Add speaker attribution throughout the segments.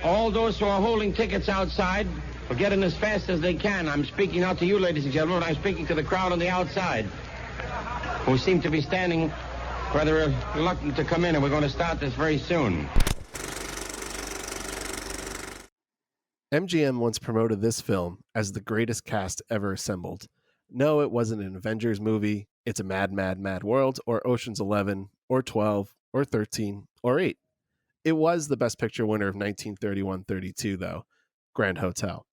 Speaker 1: All those who are holding tickets outside will get in as fast as they can. I'm speaking not to you, ladies and gentlemen, but I'm speaking to the crowd on the outside, who seem to be standing rather reluctant to come in, and we're going to start this very soon.
Speaker 2: MGM once promoted this film as the greatest cast ever assembled. No, it wasn't an Avengers movie. It's a Mad, Mad, Mad World, or Ocean's 11, or 12, or 13, or 8. It was the Best Picture winner of 1931-32, though, Grand Hotel.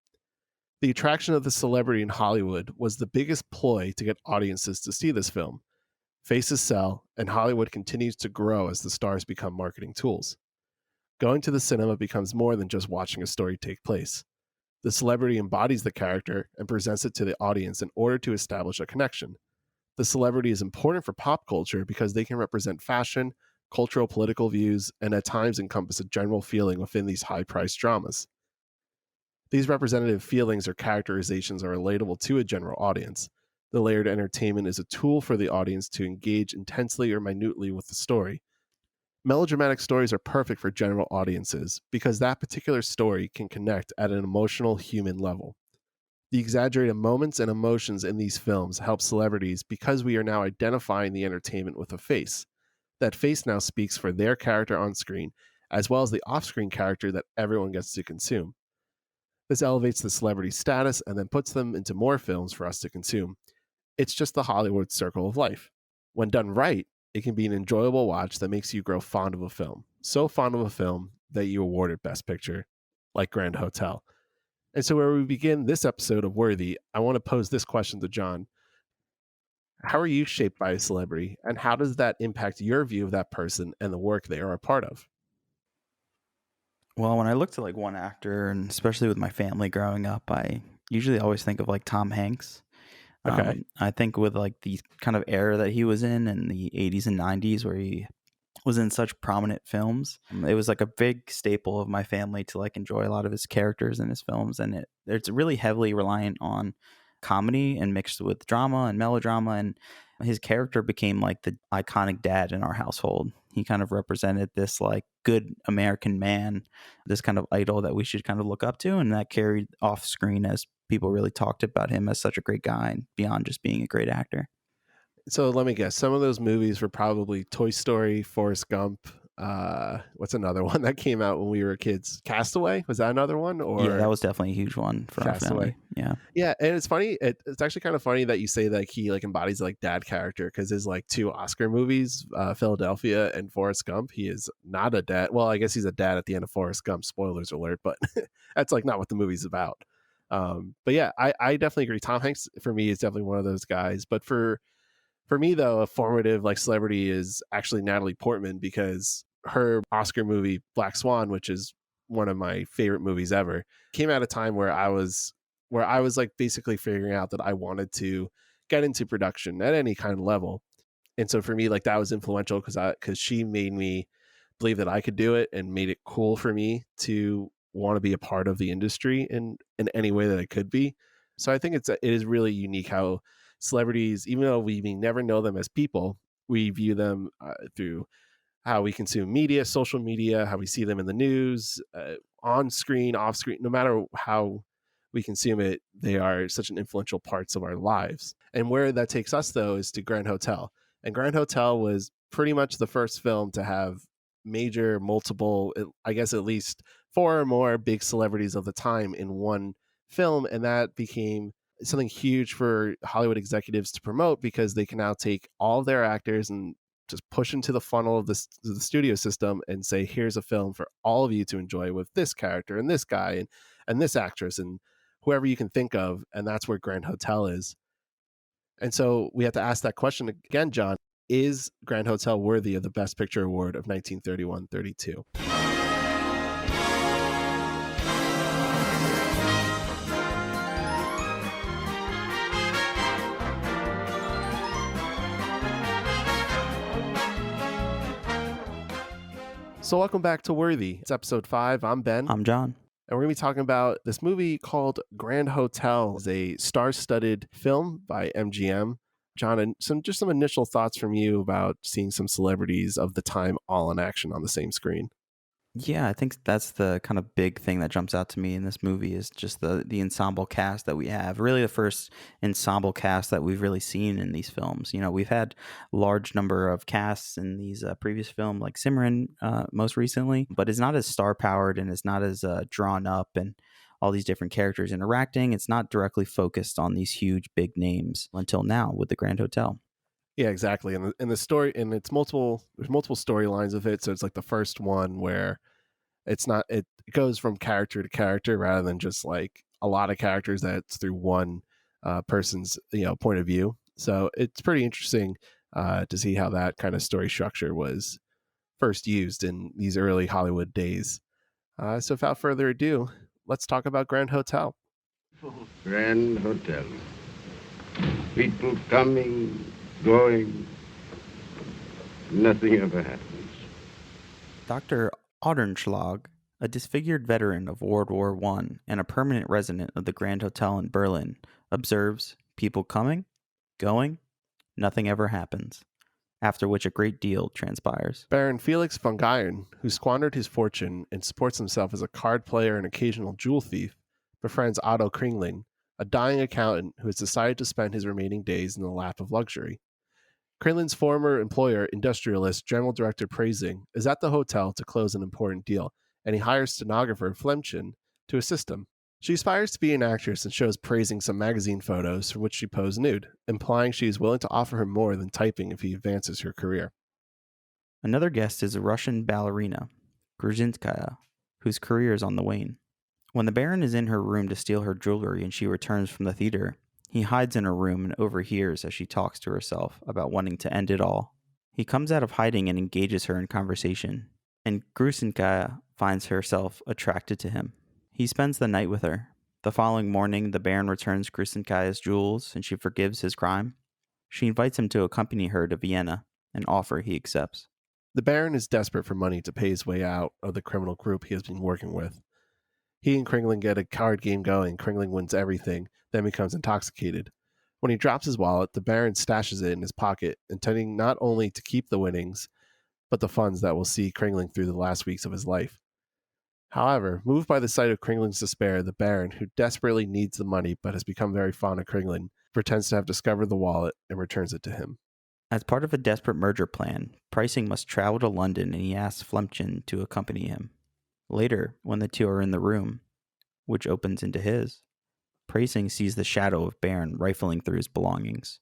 Speaker 2: The attraction of the celebrity in Hollywood was the biggest ploy to get audiences to see this film. Faces sell, and Hollywood continues to grow as the stars become marketing tools. Going to the cinema becomes more than just watching a story take place. The celebrity embodies the character and presents it to the audience in order to establish a connection. The celebrity is important for pop culture because they can represent fashion, cultural, political views, and at times encompass a general feeling within these high-priced dramas. These representative feelings or characterizations are relatable to a general audience. The layered entertainment is a tool for the audience to engage intensely or minutely with the story. Melodramatic stories are perfect for general audiences because that particular story can connect at an emotional human level. The exaggerated moments and emotions in these films help celebrities because we are now identifying the entertainment with a face. That face now speaks for their character on screen, as well as the off-screen character that everyone gets to consume. This elevates the celebrity's status and then puts them into more films for us to consume. It's just the Hollywood circle of life. When done right, it can be an enjoyable watch that makes you grow fond of a film. So fond of a film that you awarded Best Picture, like Grand Hotel. And so where we begin this episode of Worthy, I want to pose this question to John. How are you shaped by a celebrity, and how does that impact your view of that person and the work they are a part of?
Speaker 3: Well, when I look to like one actor, and especially with my family growing up, I usually always think of like Tom Hanks.
Speaker 2: Okay.
Speaker 3: I think with like the kind of era that he was in the 80s and 90s where he was in such prominent films, it was like a big staple of my family to like enjoy a lot of his characters in his films. And it's really heavily reliant on comedy and mixed with drama and melodrama. And his character became like the iconic dad in our household. He kind of represented this like good American man, this kind of idol that we should kind of look up to. And that carried off screen as people really talked about him as such a great guy and beyond just being a great actor.
Speaker 2: So let me guess. Some of those movies were probably Toy Story, Forrest Gump. What's another one that came out when we were kids? Castaway? Was that another one? Or
Speaker 3: yeah, that was definitely a huge one for our family. Yeah.
Speaker 2: Yeah, and it's funny. It's actually kind of funny that you say that he like embodies like dad character, because his like two Oscar movies, Philadelphia and Forrest Gump, he is not a dad. Well, I guess he's a dad at the end of Forrest Gump. Spoilers alert, but that's like not what the movie's about. But yeah, I definitely agree. Tom Hanks for me is definitely one of those guys. But for me though, a formative like celebrity is actually Natalie Portman, because her Oscar movie Black Swan, which is one of my favorite movies ever, came at a time where I was like basically figuring out that I wanted to get into production at any kind of level. And so for me, like that was influential because she made me believe that I could do it and made it cool for me to want to be a part of the industry in any way that I could be. So I think it is really unique how celebrities, even though we may never know them as people, we view them through how we consume media, social media, how we see them in the news, on screen, off screen. No matter how we consume it, they are such an influential parts of our lives. And where that takes us, though, is to Grand Hotel. And Grand Hotel was pretty much the first film to have major, multiple, I guess at least 4 or more big celebrities of the time in one film. And that became something huge for Hollywood executives to promote, because they can now take all of their actors and just push into the funnel of the studio system and say, here's a film for all of you to enjoy with this character and this guy and this actress and whoever you can think of. And that's where Grand Hotel is. And so we have to ask that question again, John. Is Grand Hotel worthy of the Best Picture award of 1931-32? So welcome back to Worthy. It's episode 5. I'm Ben.
Speaker 3: I'm John.
Speaker 2: And we're going to be talking about this movie called Grand Hotel. It's a star-studded film by MGM. John, and some initial thoughts from you about seeing some celebrities of the time all in action on the same screen.
Speaker 3: Yeah, I think that's the kind of big thing that jumps out to me in this movie is just the ensemble cast that we have. Really, the first ensemble cast that we've really seen in these films. You know, we've had large number of casts in these previous film, like Cimarron, most recently, but it's not as star powered and it's not as drawn up and all these different characters interacting. It's not directly focused on these huge big names until now with the Grand Hotel.
Speaker 2: Yeah, exactly. And the story, and it's multiple. There's multiple storylines of it. So it's like the first one where it's not. It goes from character to character rather than just like a lot of characters that's through one person's point of view. So it's pretty interesting to see how that kind of story structure was first used in these early Hollywood days. So without further ado, let's talk about Grand Hotel.
Speaker 4: Grand Hotel. People coming, going. Nothing ever happens.
Speaker 3: Dr. Otterschlag, a disfigured veteran of World War I and a permanent resident of the Grand Hotel in Berlin, observes people coming, going, nothing ever happens, after which a great deal transpires.
Speaker 2: Baron Felix von Geiern, who squandered his fortune and supports himself as a card player and occasional jewel thief, befriends Otto Kringling, a dying accountant who has decided to spend his remaining days in the lap of luxury. Kringling's former employer, industrialist General Director Praising, is at the hotel to close an important deal, and he hires stenographer Flemchen to assist him. She aspires to be an actress and shows Praising some magazine photos from which she posed nude, implying she is willing to offer him more than typing if he advances her career.
Speaker 3: Another guest is a Russian ballerina, Gruzhinskaya, whose career is on the wane. When the Baron is in her room to steal her jewelry and she returns from the theater, he hides in her room and overhears as she talks to herself about wanting to end it all. He comes out of hiding and engages her in conversation, and Gruzhinskaya finds herself attracted to him. He spends the night with her. The following morning, the Baron returns Gruzhinskaya's jewels and she forgives his crime. She invites him to accompany her to Vienna, an offer he accepts.
Speaker 2: The Baron is desperate for money to pay his way out of the criminal group he has been working with. He and Kringling get a card game going. Kringling wins everything, then becomes intoxicated. When he drops his wallet, the Baron stashes it in his pocket, intending not only to keep the winnings, but the funds that will see Kringling through the last weeks of his life. However, moved by the sight of Kringling's despair, the Baron, who desperately needs the money but has become very fond of Kringling, pretends to have discovered the wallet and returns it to him.
Speaker 3: As part of a desperate merger plan, Pricing must travel to London and he asks Flemchen to accompany him. Later, when the two are in the room, which opens into his, Pricing sees the shadow of Baron rifling through his belongings.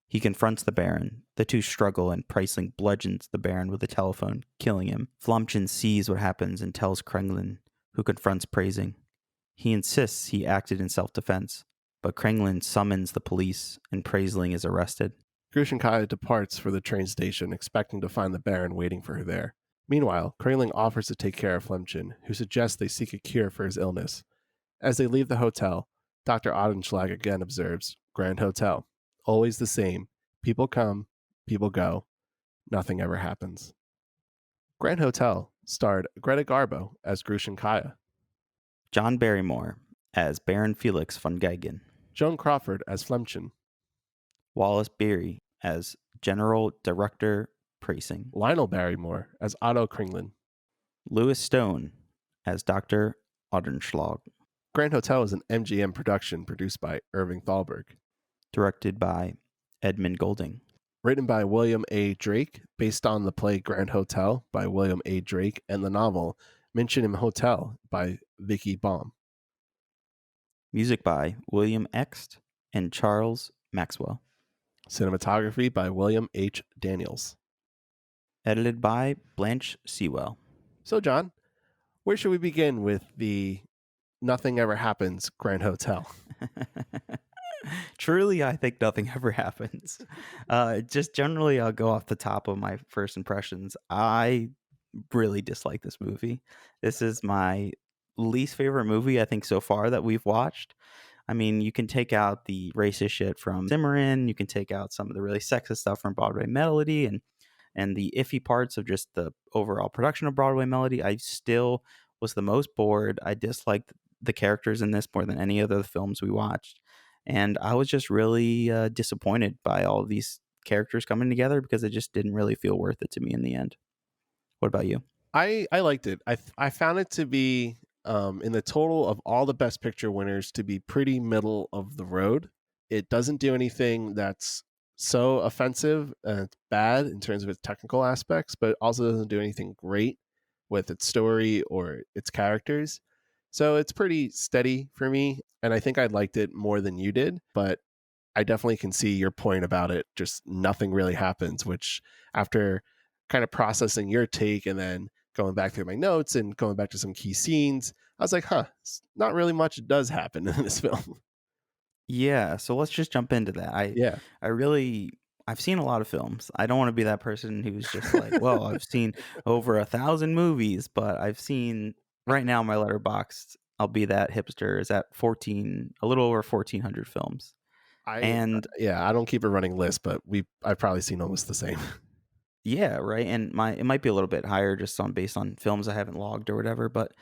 Speaker 3: He confronts the Baron. The two struggle and Pricing bludgeons the Baron with a telephone, killing him. Flemchen sees what happens and tells Kringling, who confronts Pricing. He insists he acted in self-defense, but Kringling summons the police and Pricing is arrested.
Speaker 2: Gruzhinskaya departs for the train station, expecting to find the Baron waiting for her there. Meanwhile, Kringling offers to take care of Flemchen, who suggests they seek a cure for his illness. As they leave the hotel, Dr. Otterschlag again observes, Grand Hotel. Always the same. People come, people go. Nothing ever happens. Grand Hotel starred Greta Garbo as Gruzhinskaya,
Speaker 3: John Barrymore as Baron Felix von Geigen,
Speaker 2: Joan Crawford as Flemchen,
Speaker 3: Wallace Beery as General Director Pricing,
Speaker 2: Lionel Barrymore as Otto Kringling.
Speaker 3: Louis Stone as Dr. Otterschlag,
Speaker 2: Grand Hotel is an MGM production produced by Irving Thalberg.
Speaker 3: directed by Edmund Golding.
Speaker 2: Written by William A. Drake, based on the play Grand Hotel by William A. Drake and the novel Minchinham Hotel by Vicky Baum.
Speaker 3: Music by William Ext and Charles Maxwell.
Speaker 2: Cinematography by William H. Daniels.
Speaker 3: Edited by Blanche Sewell.
Speaker 2: So, John, where should we begin with the Nothing Ever Happens Grand Hotel?
Speaker 3: Truly, I think nothing ever happens. Just generally, I'll go off the top of my first impressions. I really dislike this movie. This is my least favorite movie, I think, so far that we've watched. I mean, you can take out the racist shit from Cimarron. You can take out some of the really sexist stuff from Broadway Melody and the iffy parts of just the overall production of Broadway Melody. I still was the most bored. I disliked the characters in this more than any other films we watched. And I was just really disappointed by all of these characters coming together because it just didn't really feel worth it to me in the end. What about you?
Speaker 2: I liked it. I found it to be in the total of all the Best Picture winners to be pretty middle of the road. It doesn't do anything that's so offensive and bad in terms of its technical aspects, but also doesn't do anything great with its story or its characters. So it's pretty steady for me, and I think I liked it more than you did, but I definitely can see your point about it. Just nothing really happens, which after kind of processing your take and then going back through my notes and going back to some key scenes, I was like, not really much does happen in this film.
Speaker 3: Yeah, so let's just jump into that.
Speaker 2: Yeah.
Speaker 3: I've seen a lot of films. I don't want to be that person who's just like, well, I've seen over 1,000 movies, but I've seen right now my letterbox. I'll be that hipster is at 14, a little over 1,400 films. And
Speaker 2: I don't keep a running list, but I've probably seen almost the same.
Speaker 3: yeah, right. And it might be a little bit higher just based on films I haven't logged or whatever, but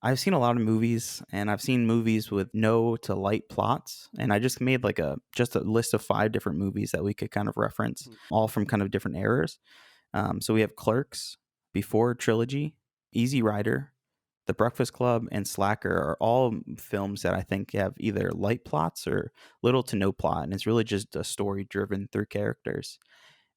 Speaker 3: I've seen a lot of movies, and I've seen movies with no to light plots. And I just made like just a list of 5 different movies that we could kind of reference, all from kind of different eras. So we have Clerks, Before Trilogy, Easy Rider, The Breakfast Club, and Slacker are all films that I think have either light plots or little to no plot. And it's really just a story driven through characters.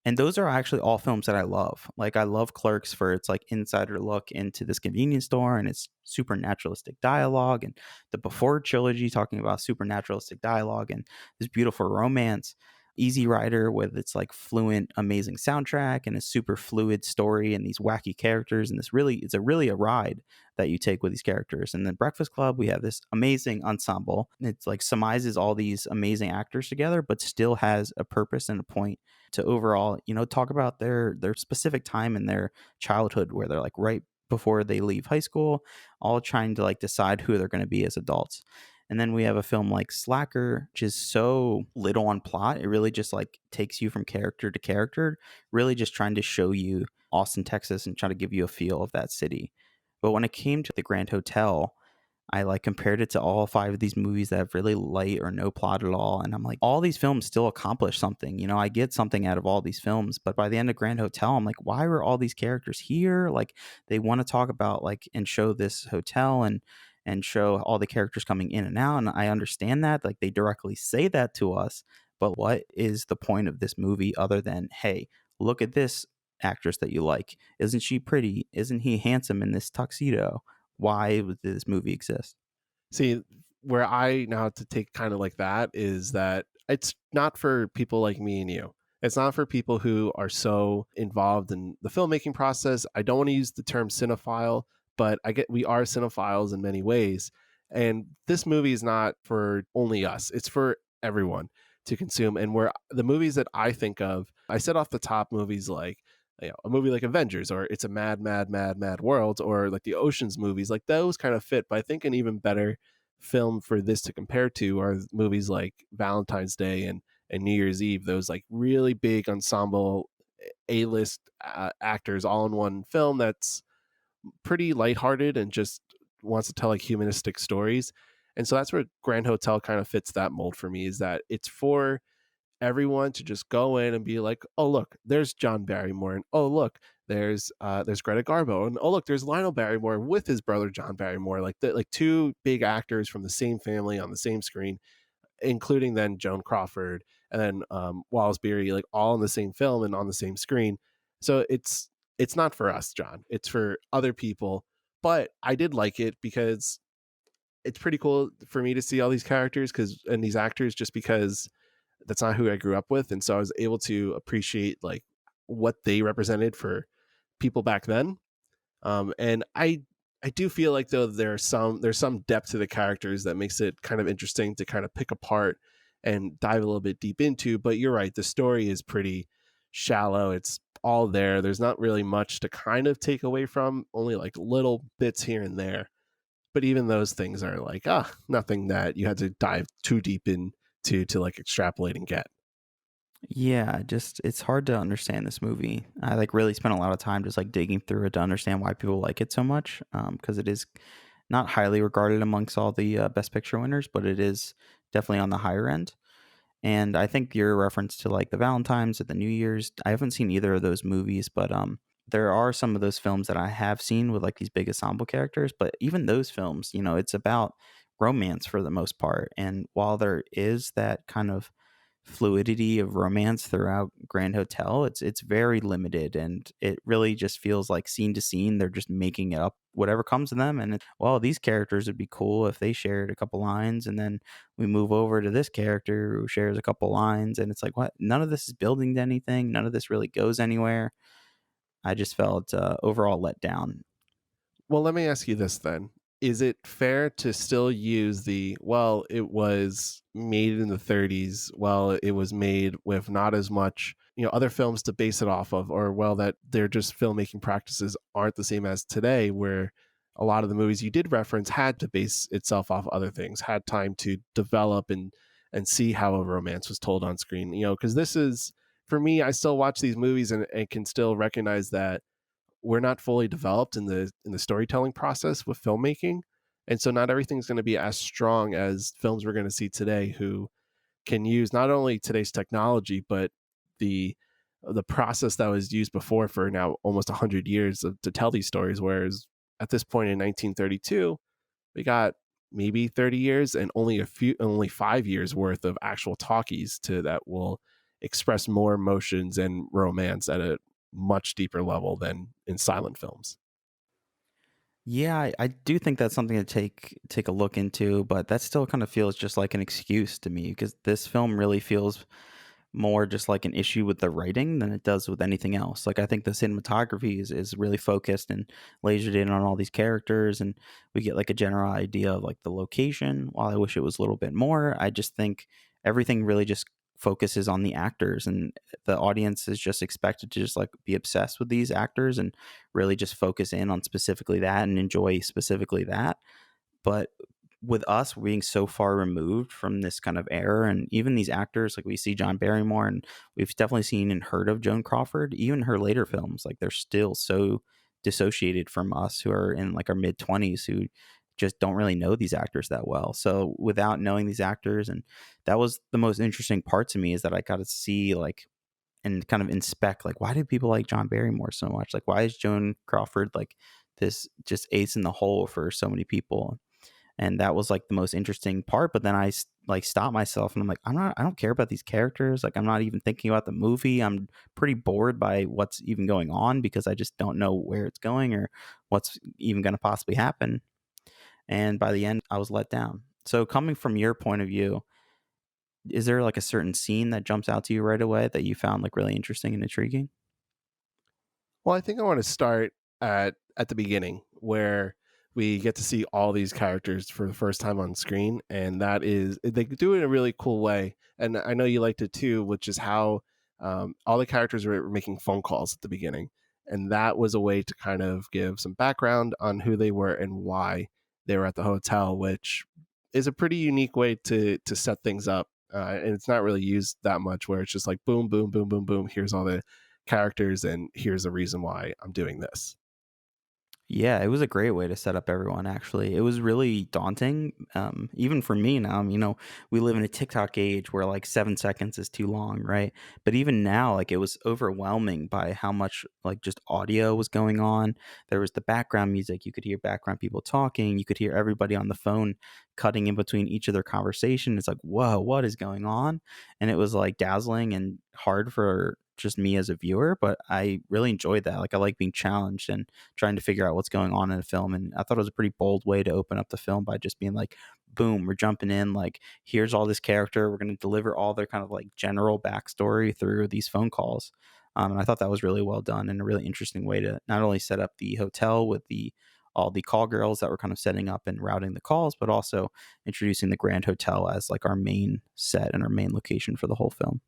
Speaker 3: And those are actually all films that I love. Like, I love Clerks for its like insider look into this convenience store and its supernaturalistic dialogue, and the Before trilogy talking about supernaturalistic dialogue and this beautiful romance. Easy Rider with its like fluent, amazing soundtrack and a super fluid story and these wacky characters, and it's really a ride that you take with these characters. And then Breakfast Club, we have this amazing ensemble. It's like surmises all these amazing actors together, but still has a purpose and a point to overall, talk about their specific time in their childhood where they're like right before they leave high school, all trying to like decide who they're going to be as adults. And then we have a film like Slacker, which is so little on plot. It really just like takes you from character to character, really just trying to show you Austin, Texas, and try to give you a feel of that city. But when it came to the Grand Hotel, I like compared it to all 5 of these movies that have really light or no plot at all. And I'm like, all these films still accomplish something. I get something out of all these films. But by the end of Grand Hotel, I'm like, why were all these characters here? Like, they want to talk about like and show this hotel and show all the characters coming in and out. And I understand that. Like, they directly say that to us. But what is the point of this movie other than, hey, look at this actress that you like? Isn't she pretty? Isn't he handsome in this tuxedo? Why would this movie exist?
Speaker 2: See, where I now to take kind of like that is that it's not for people like me and you. It's not for people who are so involved in the filmmaking process. I don't want to use the term cinephile, but we are cinephiles in many ways. And this movie is not for only us. It's for everyone to consume. And where the movies that I think of, I said off the top movies like a movie like Avengers, or It's a Mad, Mad, Mad, Mad World, or like the Ocean's movies, like those kind of fit. But I think an even better film for this to compare to are movies like Valentine's Day and New Year's Eve. Those like really big ensemble A-list actors all in one film that's pretty lighthearted and just wants to tell like humanistic stories. And so that's where Grand Hotel kind of fits that mold for me, is that it's for everyone to just go in and be like, oh look, there's John Barrymore, and oh look, there's Greta Garbo, and oh look, there's Lionel Barrymore with his brother John Barrymore, like 2 big actors from the same family on the same screen, including then Joan Crawford and then Wallace, Beery, like all in the same film and on the same screen. So it's not for us, John. It's for other people. But I did like it because it's pretty cool for me to see all these characters and these actors, just because that's not who I grew up with. And so I was able to appreciate like what they represented for people back then. And I do feel like though there's some depth to the characters that makes it kind of interesting to kind of pick apart and dive a little bit deep into. But you're right, the story is pretty shallow. It's all there. There's not really much to kind of take away from, only like little bits here and there. But even those things are like, nothing that you had to dive too deep into to like extrapolate and get.
Speaker 3: Yeah, just it's hard to understand this movie. I like really spent a lot of time just like digging through it to understand why people like it so much, because it is not highly regarded amongst all the Best Picture winners, but it is definitely on the higher end. And I think your reference to like the Valentine's or the New Year's, I haven't seen either of those movies, but there are some of those films that I have seen with like these big ensemble characters, but even those films, it's about romance for the most part. And while there is that kind of fluidity of romance throughout Grand Hotel, it's very limited, and it really just feels like scene to scene they're just making it up whatever comes to them. And well, these characters would be cool if they shared a couple lines, and then we move over to this character who shares a couple lines, and it's like, what? None of this is building to anything. None of this really goes anywhere. I just felt overall let down.
Speaker 2: Well, let me ask you this then. Is it fair to still use well, it was made in the 30s, well, it was made with not as much, other films to base it off of, or well, that they're just filmmaking practices aren't the same as today, where a lot of the movies you did reference had to base itself off other things, had time to develop and see how a romance was told on screen, because this is, for me, I still watch these movies and can still recognize that we're not fully developed in the storytelling process with filmmaking, and so not everything's going to be as strong as films we're going to see today, who can use not only today's technology but the process that was used before for now almost 100 years to tell these stories. Whereas at this point in 1932, we got maybe 30 years and only 5 years worth of actual talkies that will express more emotions and romance at a much deeper level than in silent films.
Speaker 3: Yeah, I do think that's something to take a look into, but that still kind of feels just like an excuse to me, because this film really feels more just like an issue with the writing than it does with anything else. Like, I think the cinematography is really focused and lasered in on all these characters, and we get like a general idea of like the location. While I wish it was a little bit more, I just think everything really just focuses on the actors, and the audience is just expected to just like be obsessed with these actors and really just focus in on specifically that and enjoy specifically that. But with us being so far removed from this kind of era, and even these actors, like we see John Barrymore, and we've definitely seen and heard of Joan Crawford, even her later films, like they're still so dissociated from us who are in like our mid 20s, who just don't really know these actors that well. So without knowing these actors, and that was the most interesting part to me, is that I got to see like and kind of inspect like, why do people like John Barrymore so much? Like, why is Joan Crawford like this just ace in the hole for so many people? And that was like the most interesting part. But then like stopped myself and I'm like, I don't care about these characters. Like, I'm not even thinking about the movie. I'm pretty bored by what's even going on, because I just don't know where it's going or what's even going to possibly happen. And by the end, I was let down. So coming from your point of view, is there like a certain scene that jumps out to you right away that you found like really interesting and intriguing?
Speaker 2: Well, I think I want to start at the beginning, where we get to see all these characters for the first time on screen, and that is, they do it in a really cool way. And I know you liked it too, which is how all the characters were making phone calls at the beginning, and that was a way to kind of give some background on who they were and why they were at the hotel, which is a pretty unique way to set things up. And it's not really used that much, where it's just like boom, boom, boom, boom, boom. Here's all the characters, and here's the reason why I'm doing this.
Speaker 3: Yeah, it was a great way to set up everyone, actually. It was really daunting, even for me now. We live in a TikTok age where like 7 seconds is too long, right? But even now, like, it was overwhelming by how much like just audio was going on. There was the background music. You could hear background people talking. You could hear everybody on the phone cutting in between each of their conversation. It's like, whoa, what is going on? And it was like dazzling and hard for just me as a viewer, but I really enjoyed that. Like, I like being challenged and trying to figure out what's going on in a film. And I thought it was a pretty bold way to open up the film by just being like, boom, we're jumping in. Like, here's all this character. We're going to deliver all their kind of like general backstory through these phone calls. And I thought that was really well done and a really interesting way to not only set up the hotel with all the call girls that were kind of setting up and routing the calls, but also introducing the Grand Hotel as like our main set and our main location for the whole film.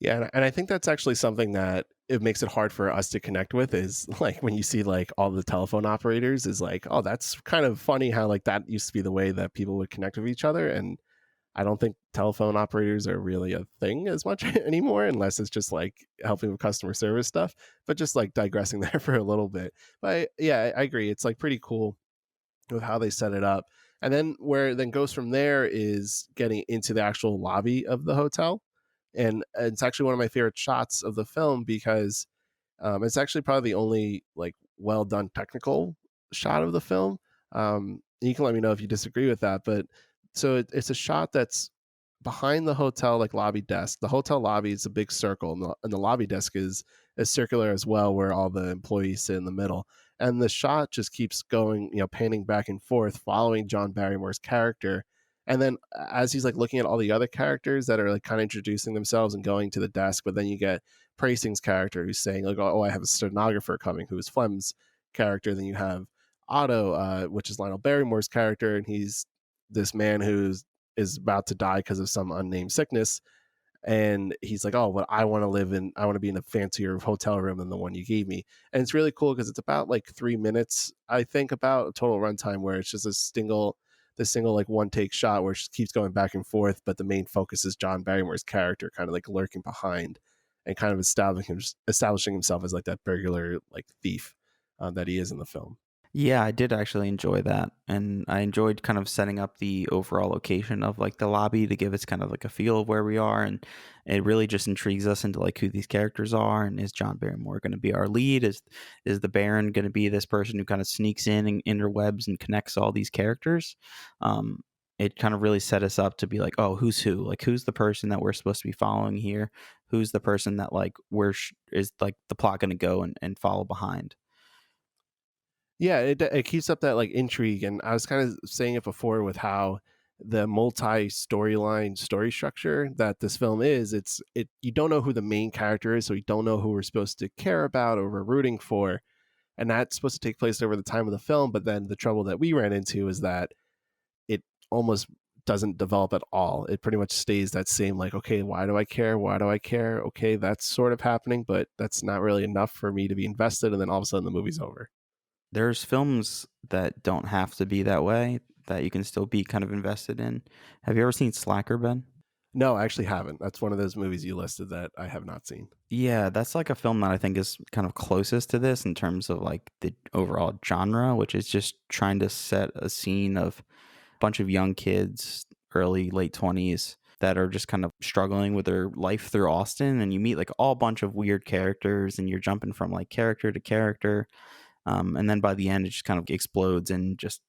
Speaker 2: Yeah, and I think that's actually something that it makes it hard for us to connect with, is like when you see like all the telephone operators, is like, oh, that's kind of funny how like that used to be the way that people would connect with each other. And I don't think telephone operators are really a thing as much anymore, unless it's just like helping with customer service stuff. But just like digressing there for a little bit. But yeah, I agree. It's like pretty cool with how they set it up. And then where it then goes from there is getting into the actual lobby of the hotel. And it's actually one of my favorite shots of the film, because It's actually probably the only like well done technical shot of the film. You can let me know if you disagree with that, but so it's a shot that's behind the hotel like lobby desk. The hotel lobby is a big circle, and the lobby desk is circular as well, where all the employees sit in the middle. And the shot just keeps going, panning back and forth, following John Barrymore's character. And then as he's like looking at all the other characters that are like kind of introducing themselves and going to the desk, but then you get Preissing's character who's saying like, "Oh, I have a stenographer coming," who is Flem's character. Then you have Otto, which is Lionel Barrymore's character, and he's this man is about to die because of some unnamed sickness. And he's like, "Oh, but I want to be in a fancier hotel room than the one you gave me." And it's really cool because it's about like 3 minutes, I think, about total runtime, where it's just the single like one take shot where it just keeps going back and forth, but the main focus is John Barrymore's character kind of like lurking behind and kind of establishing himself as like that burglar like thief that he is in the film.
Speaker 3: Yeah, I did actually enjoy that. And I enjoyed kind of setting up the overall location of like the lobby to give us kind of like a feel of where we are. And it really just intrigues us into like who these characters are. And is John Barrymore going to be our lead? Is the Baron going to be this person who kind of sneaks in and interwebs and connects all these characters? It kind of really set us up to be like, oh, who's who? Like, who's the person that we're supposed to be following here? Who's the person that like is like the plot going to go and follow behind?
Speaker 2: Yeah, it keeps up that like intrigue, and I was kind of saying it before with how the multi-storyline story structure that this film is. You don't know who the main character is, so you don't know who we're supposed to care about or we're rooting for, and that's supposed to take place over the time of the film. But then the trouble that we ran into is that it almost doesn't develop at all. It pretty much stays that same like, okay, why do I care? Why do I care? Okay, that's sort of happening, but that's not really enough for me to be invested. And then all of a sudden the movie's over.
Speaker 3: There's films that don't have to be that way, that you can still be kind of invested in. Have you ever seen Slacker, Ben?
Speaker 2: No, I actually haven't. That's one of those movies you listed that I have not seen.
Speaker 3: Yeah, that's like a film that I think is kind of closest to this in terms of like the overall genre, which is just trying to set a scene of a bunch of young kids, early, late 20s, that are just kind of struggling with their life through Austin. And you meet like all bunch of weird characters and you're jumping from like character to character. And then by the end, it just kind of explodes and just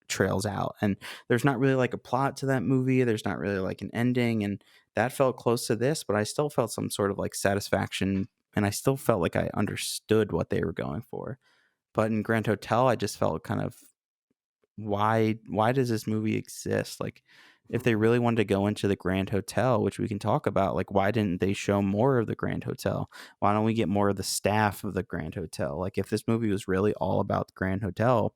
Speaker 3: trails out. And there's not really like a plot to that movie. There's not really like an ending. And that felt close to this, but I still felt some sort of like satisfaction. And I still felt like I understood what they were going for. But in Grand Hotel, I just felt kind of, why does this movie exist? Like, if they really wanted to go into the Grand Hotel, which we can talk about, like, why didn't they show more of the Grand Hotel? Why don't we get more of the staff of the Grand Hotel? Like, if this movie was really all about the Grand Hotel,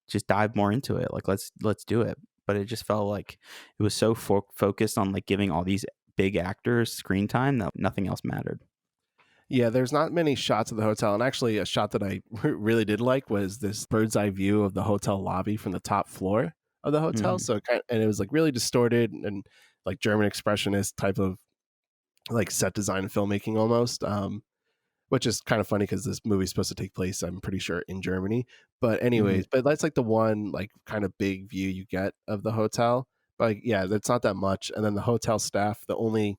Speaker 3: just dive more into it. Like, let's do it. But it just felt like it was so focused on like giving all these big actors screen time that nothing else mattered.
Speaker 2: Yeah, there's not many shots of the hotel. And actually, a shot that I really did like was this bird's eye view of the hotel lobby from the top floor of the hotel.
Speaker 3: Mhm.
Speaker 2: So, and it was like really distorted and like German expressionist type of like set design and filmmaking almost. Which is kind of funny because this movie's supposed to take place, I'm pretty sure, in Germany. But anyways, but that's like the one like kind of big view you get of the hotel. But like, yeah, that's not that much. And then the hotel staff, the only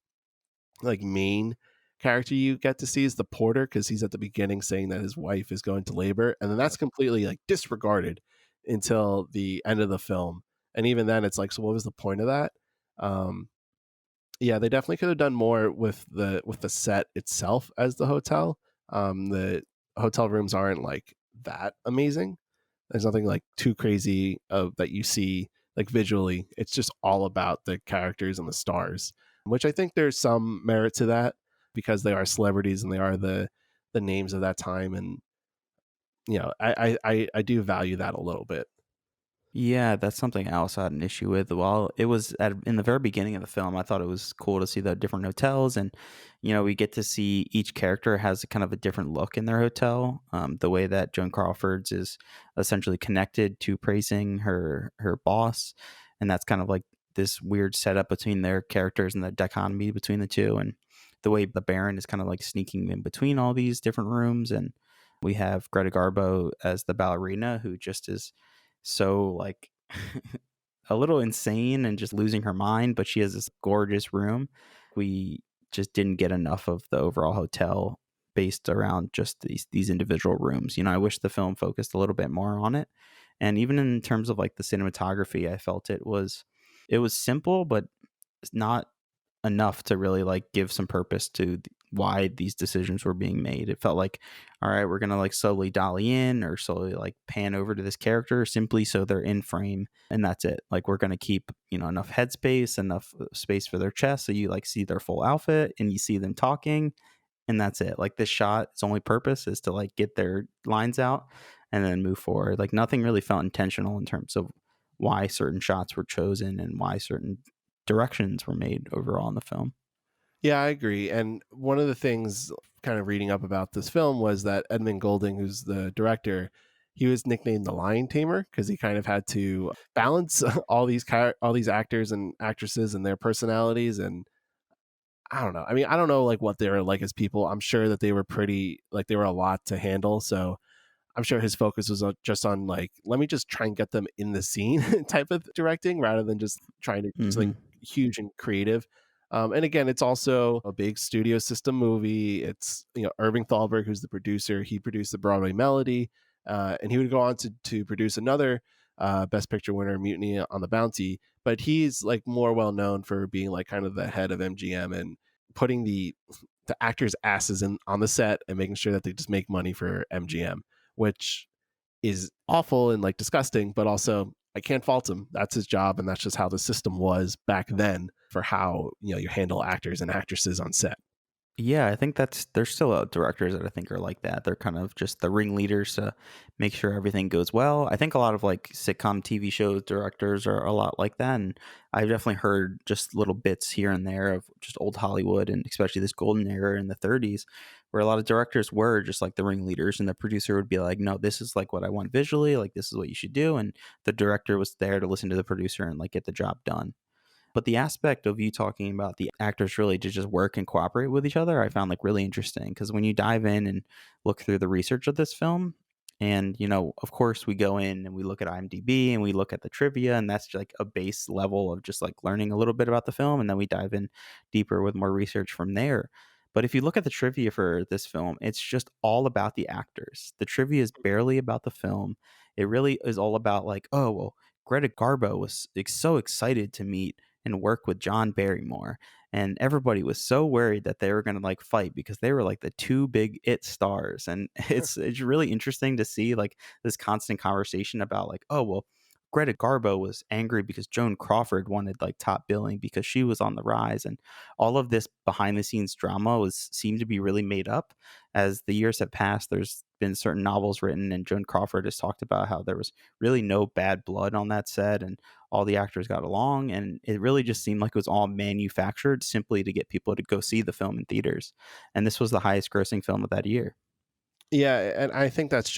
Speaker 2: like main character you get to see is the porter, because he's at the beginning saying that his wife is going to labor, and then that's completely like disregarded until the end of the film. And even then it's like, so what was the point of that? Yeah, they definitely could have done more with the set itself as the hotel. The hotel rooms aren't like that amazing. There's nothing like too crazy that you see like visually. It's just all about the characters and the stars, which I think there's some merit to that because they are celebrities and they are the names of that time. And I do value that a little bit.
Speaker 3: Yeah, that's something else I had an issue with. Well, it was in the very beginning of the film, I thought it was cool to see the different hotels, and we get to see each character has kind of a different look in their hotel. The way that Joan Crawford's is essentially connected to praising her boss, and that's kind of like this weird setup between their characters and the dichotomy between the two, and the way the Baron is kind of like sneaking in between all these different rooms. And we have Greta Garbo as the ballerina, who just is so like a little insane and just losing her mind, but she has this gorgeous room. We just didn't get enough of the overall hotel based around just these individual rooms. I wish the film focused a little bit more on it. And even in terms of like the cinematography, I felt it was simple, but not enough to really like give some purpose to why these decisions were being made. It felt like, all right, we're gonna like slowly dolly in or slowly like pan over to this character simply so they're in frame, and that's it. Like we're gonna keep enough headspace, enough space for their chest, so you like see their full outfit and you see them talking, and that's it. Like this shot, its only purpose is to like get their lines out and then move forward. Like nothing really felt intentional in terms of why certain shots were chosen and why certain directions were made overall in the film.
Speaker 2: Yeah, I agree. And one of the things kind of reading up about this film was that Edmund Goulding, who's the director, he was nicknamed the Lion Tamer because he kind of had to balance all these actors and actresses and their personalities. And I don't know. I mean, I don't know like what they were like as people. I'm sure that they were they were a lot to handle. So I'm sure his focus was just on like, let me just try and get them in the scene type of directing rather than just trying to do something huge and creative. And again, it's also a big studio system movie. It's, Irving Thalberg, who's the producer. He produced the Broadway Melody, and he would go on to produce another Best Picture winner, Mutiny on the Bounty. But he's like more well known for being like kind of the head of MGM and putting the actors' asses on the set and making sure that they just make money for MGM, which is awful and like disgusting, but also I can't fault him. That's his job, and that's just how the system was back then for how you handle actors and actresses on set.
Speaker 3: Yeah, I think there's still directors that I think are like that. They're kind of just the ringleaders to make sure everything goes well. I think a lot of like sitcom TV shows directors are a lot like that, and I've definitely heard just little bits here and there of just old Hollywood, and especially this golden era in the 30s, where a lot of directors were just like the ringleaders, and the producer would be like, "No, this is like what I want visually, like this is what you should do," and the director was there to listen to the producer and like get the job done. But the aspect of you talking about the actors really to just work and cooperate with each other, I found like really interesting, because when you dive in and look through the research of this film, and of course we go in and we look at IMDb and we look at the trivia, and that's like a base level of just like learning a little bit about the film, and then we dive in deeper with more research from there. But if you look at the trivia for this film, it's just all about the actors. The trivia is barely about the film. It really is all about like, oh well, Greta Garbo was so excited to meet and work with John Barrymore, and everybody was so worried that they were going to like fight because they were like the two big it stars. And it's really interesting to see like this constant conversation about like, oh well, Greta Garbo was angry because Joan Crawford wanted like top billing because she was on the rise, and all of this behind the scenes drama seemed to be really made up. As the years have passed, there's been certain novels written, and Joan Crawford has talked about how there was really no bad blood on that set, and all the actors got along, and it really just seemed like it was all manufactured simply to get people to go see the film in theaters. And this was the highest grossing film of that year.
Speaker 2: Yeah, and I think it's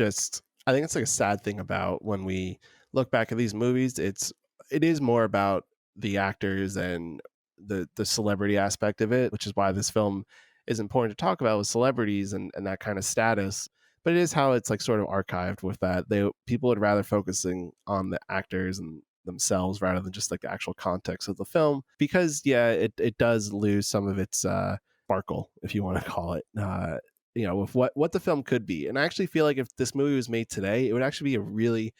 Speaker 2: like a sad thing about when we look back at these movies. It is more about the actors and the celebrity aspect of it, which is why this film is important to talk about with celebrities and that kind of status. But it is how it's like sort of archived with that. People would rather focusing on the actors and themselves rather than just like the actual context of the film, because it does lose some of its sparkle, if you want to call it, with what the film could be. And I actually feel like if this movie was made today, it would actually be a really,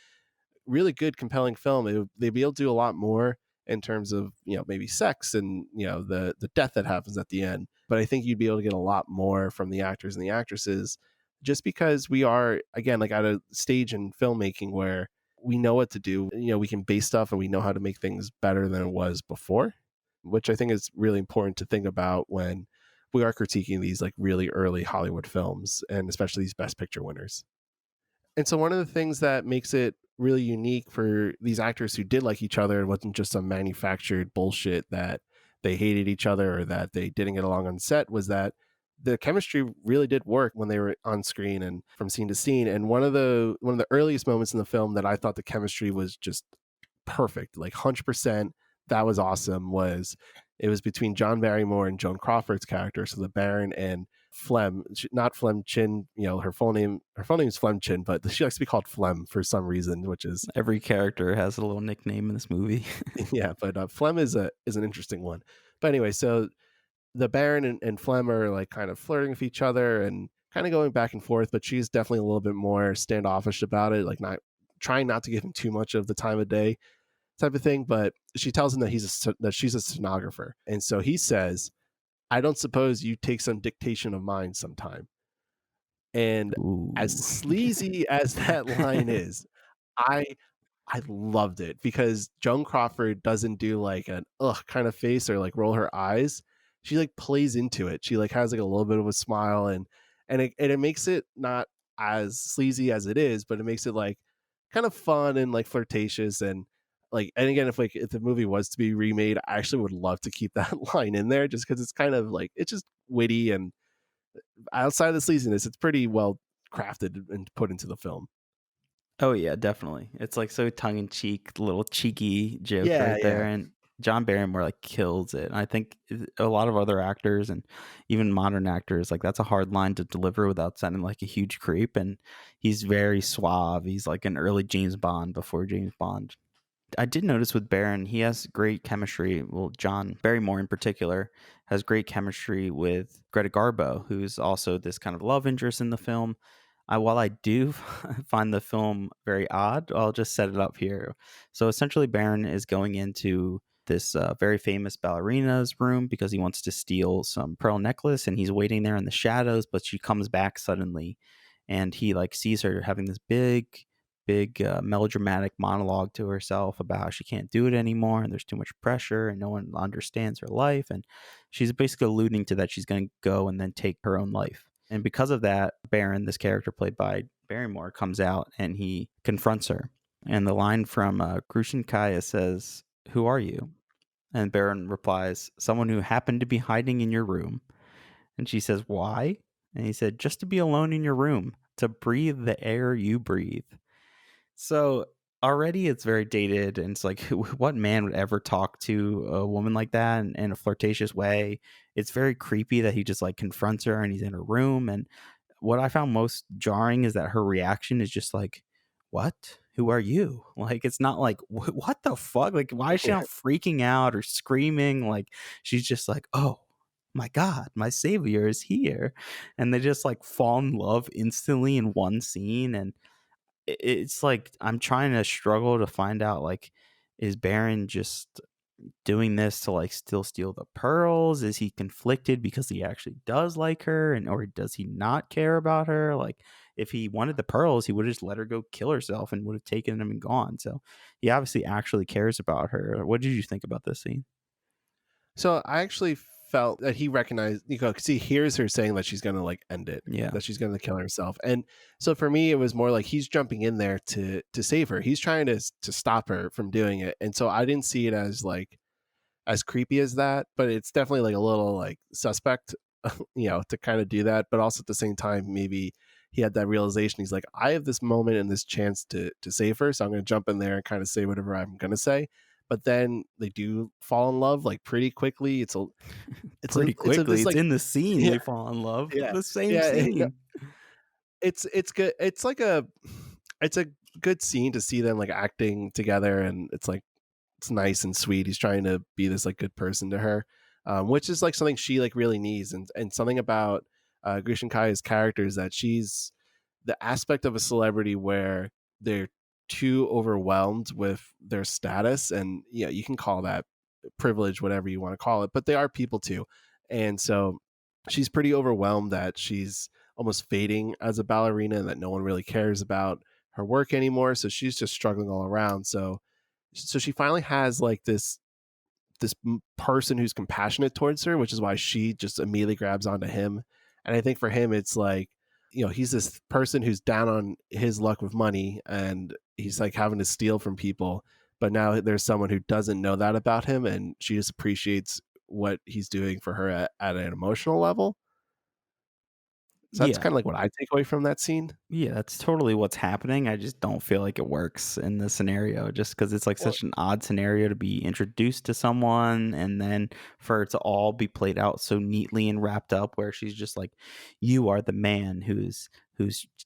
Speaker 2: really good, compelling film. They'd be able to do a lot more in terms of maybe sex and the death that happens at the end. But I think you'd be able to get a lot more from the actors and the actresses, just because we are, again, like at a stage in filmmaking where we know what to do. We can base stuff and we know how to make things better than it was before, which I think is really important to think about when we are critiquing these like really early Hollywood films, and especially these Best Picture winners. And so one of the things that makes it really unique for these actors who did like each other, it wasn't just some manufactured bullshit that they hated each other or that they didn't get along on set, was that the chemistry really did work when they were on screen and from scene to scene. And one of the earliest moments in the film that I thought the chemistry was just perfect, like 100%, that was awesome, it was between John Barrymore and Joan Crawford's character, so the Baron, and Flem, not Flem Chin. Her full name is Flem Chin, but she likes to be called Flem for some reason, which is
Speaker 3: every character has a little nickname in this movie.
Speaker 2: Yeah, but Flem is an interesting one. But anyway, so the Baron and Flem are like kind of flirting with each other, and kind of going back and forth, but she's definitely a little bit more standoffish about it, like not trying not to give him too much of the time of day type of thing. But she tells him that that she's a stenographer, and so he says, "I don't suppose you take some dictation of mine sometime." And
Speaker 3: Ooh.
Speaker 2: as sleazy as that line is, I I loved it because Joan Crawford doesn't do like an ugh kind of face or like roll her eyes. She like plays into it. She like has like a little bit of a smile, and it makes it not as sleazy as it is, but it makes it like kind of fun and like flirtatious and again, if the movie was to be remade, I actually would love to keep that line in there just because it's kind of like it's just witty, and outside of the sleaziness, it's pretty well crafted and put into the film.
Speaker 3: Oh yeah, definitely. It's like so tongue in cheek, little cheeky joke
Speaker 2: Yeah,
Speaker 3: right there,
Speaker 2: yeah.
Speaker 3: and John Barrymore like kills it. And I think a lot of other actors and even modern actors, like that's a hard line to deliver without sounding like a huge creep. And he's very suave. He's like an early James Bond before James Bond. I did notice with Baron, he has great chemistry. Well, John Barrymore in particular has great chemistry with Greta Garbo, who's also this kind of love interest in the film. While I do find the film very odd, I'll just set it up here. So essentially, Baron is going into this very famous ballerina's room because he wants to steal some pearl necklace, and he's waiting there in the shadows, but she comes back suddenly, and he like sees her having this big melodramatic monologue to herself about how she can't do it anymore and there's too much pressure and no one understands her life, and she's basically alluding to that she's going to go and then take her own life. And because of that, Baron, this character played by Barrymore, comes out and he confronts her, and the line from Grushin Kaya says, "Who are you?" And Baron replies, "Someone who happened to be hiding in your room." And she says, "Why?" And he said, "Just to be alone in your room, to breathe the air you breathe." So already it's very dated, and it's like, what man would ever talk to a woman like that in a flirtatious way? It's very creepy that he just like confronts her and he's in her room. And what I found most jarring is that her reaction is just like, "What? Who are you?" Like, it's not like, what the fuck? Like, why is she
Speaker 2: Yeah.
Speaker 3: not freaking out or screaming? Like, she's just like, "Oh my God, my savior is here." And they just like fall in love instantly in one scene. And it's like I'm trying to struggle to find out, like, is Baron just doing this to like still steal the pearls? Is he conflicted because he actually does like her, and or does he not care about her? Like, if he wanted the pearls, he would have just let her go kill herself and would have taken them and gone. So he obviously actually cares about her. What did you think about this scene?
Speaker 2: So I actually felt that he recognized, because he hears her saying that she's going to like end it,
Speaker 3: Yeah.
Speaker 2: that she's going to kill herself. And so for me, it was more like he's jumping in there to save her. He's trying to stop her from doing it. And so I didn't see it as like as creepy as that, but it's definitely like a little like suspect, to kind of do that. But also at the same time, maybe he had that realization. He's like, I have this moment and this chance to save her, so I'm going to jump in there and kind of say whatever I'm going to say. But then they do fall in love like pretty quickly.
Speaker 3: Pretty quickly. It's
Speaker 2: like,
Speaker 3: in the scene
Speaker 2: yeah,
Speaker 3: they fall in love.
Speaker 2: yeah,
Speaker 3: The same
Speaker 2: yeah.
Speaker 3: scene.
Speaker 2: It's good. It's a good scene to see them like acting together, and it's nice and sweet. He's trying to be this like good person to her, which is like something she like really needs, and something about Grishin Kaya's character is that she's the aspect of a celebrity where they're too overwhelmed with their status, and you can call that privilege, whatever you want to call it, but they are people too. And so she's pretty overwhelmed that she's almost fading as a ballerina and that no one really cares about her work anymore, so she's just struggling all around. So she finally has like this person who's compassionate towards her, which is why she just immediately grabs onto him. And I think for him, it's like, he's this person who's down on his luck with money, and he's like having to steal from people. But now there's someone who doesn't know that about him, and she just appreciates what he's doing for her at an emotional level. So that's
Speaker 3: Yeah.
Speaker 2: kind of like what I take away from that scene.
Speaker 3: Yeah, that's totally what's happening. I just don't feel like it works in this scenario, just because it's like
Speaker 2: Well,
Speaker 3: such an odd scenario to be introduced to someone and then for it to all be played out so neatly and wrapped up, where she's just like, "You are the man who's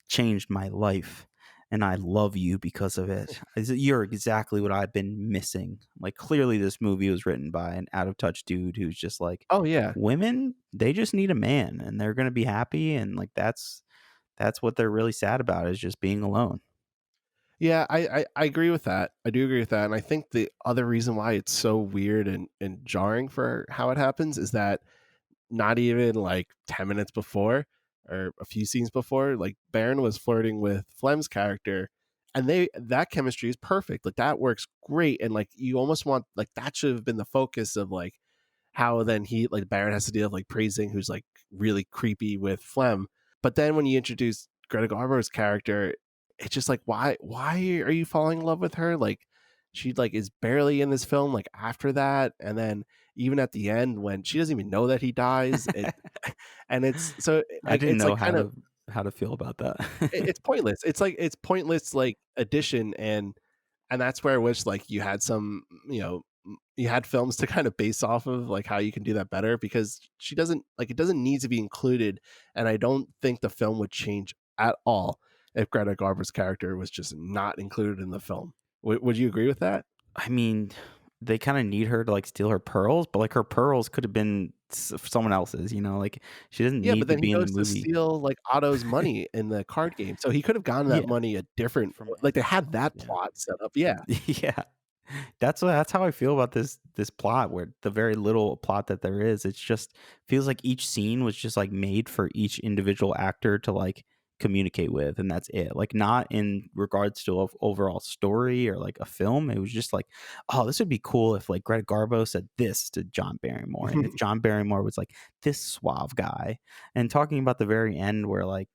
Speaker 3: changed my life, and I love you because of it. You're exactly what I've been missing." Like, clearly this movie was written by an out of touch dude who's just like,
Speaker 2: oh yeah,
Speaker 3: women, they just need a man and they're going to be happy, and like that's that's what they're really sad about, is just being alone.
Speaker 2: Yeah, I agree with that. I do agree with that. And I think the other reason why it's so weird and jarring for how it happens is that not even like 10 minutes before or a few scenes before, like Baron was flirting with Flem's character, and that chemistry is perfect. Like that works great. And like you almost want, like, that should have been the focus of like how then he, like, Baron has to deal with like praising who's like really creepy with Flem. But then when you introduce Greta Garbo's character, it's just like, why are you falling in love with her? Like she like is barely in this film like after that, and then even at the end when she doesn't even know that he dies, and it's so
Speaker 3: I
Speaker 2: like
Speaker 3: didn't
Speaker 2: it's
Speaker 3: know
Speaker 2: like kind of
Speaker 3: how to feel about that.
Speaker 2: it's pointless. It's like it's pointless like addition, and that's where I wish like you had some, you had films to kind of base off of like how you can do that better, because she doesn't like, it doesn't need to be included, and I don't think the film would change at all if Greta Garbo's character was just not included in the film. Would you agree with that?
Speaker 3: I mean, they kind of need her to like steal her pearls, but like her pearls could have been someone else's, like she doesn't
Speaker 2: Yeah, but
Speaker 3: need to
Speaker 2: then he
Speaker 3: be in the
Speaker 2: goes to
Speaker 3: movie.
Speaker 2: steal like Otto's money in the card game, so he could have gotten that
Speaker 3: Yeah,
Speaker 2: money a different,
Speaker 3: from
Speaker 2: like they
Speaker 3: anywhere
Speaker 2: had
Speaker 3: else.
Speaker 2: that plot set up. Yeah,
Speaker 3: Yeah. That's how I feel about this plot, where the very little plot that there is, it's just feels like each scene was just like made for each individual actor to like communicate with, and that's it. Like not in regards to overall story or like a film. It was just like, oh, this would be cool if like Greta Garbo said this to John Barrymore, and if John Barrymore was like this suave guy, and talking about the very end where like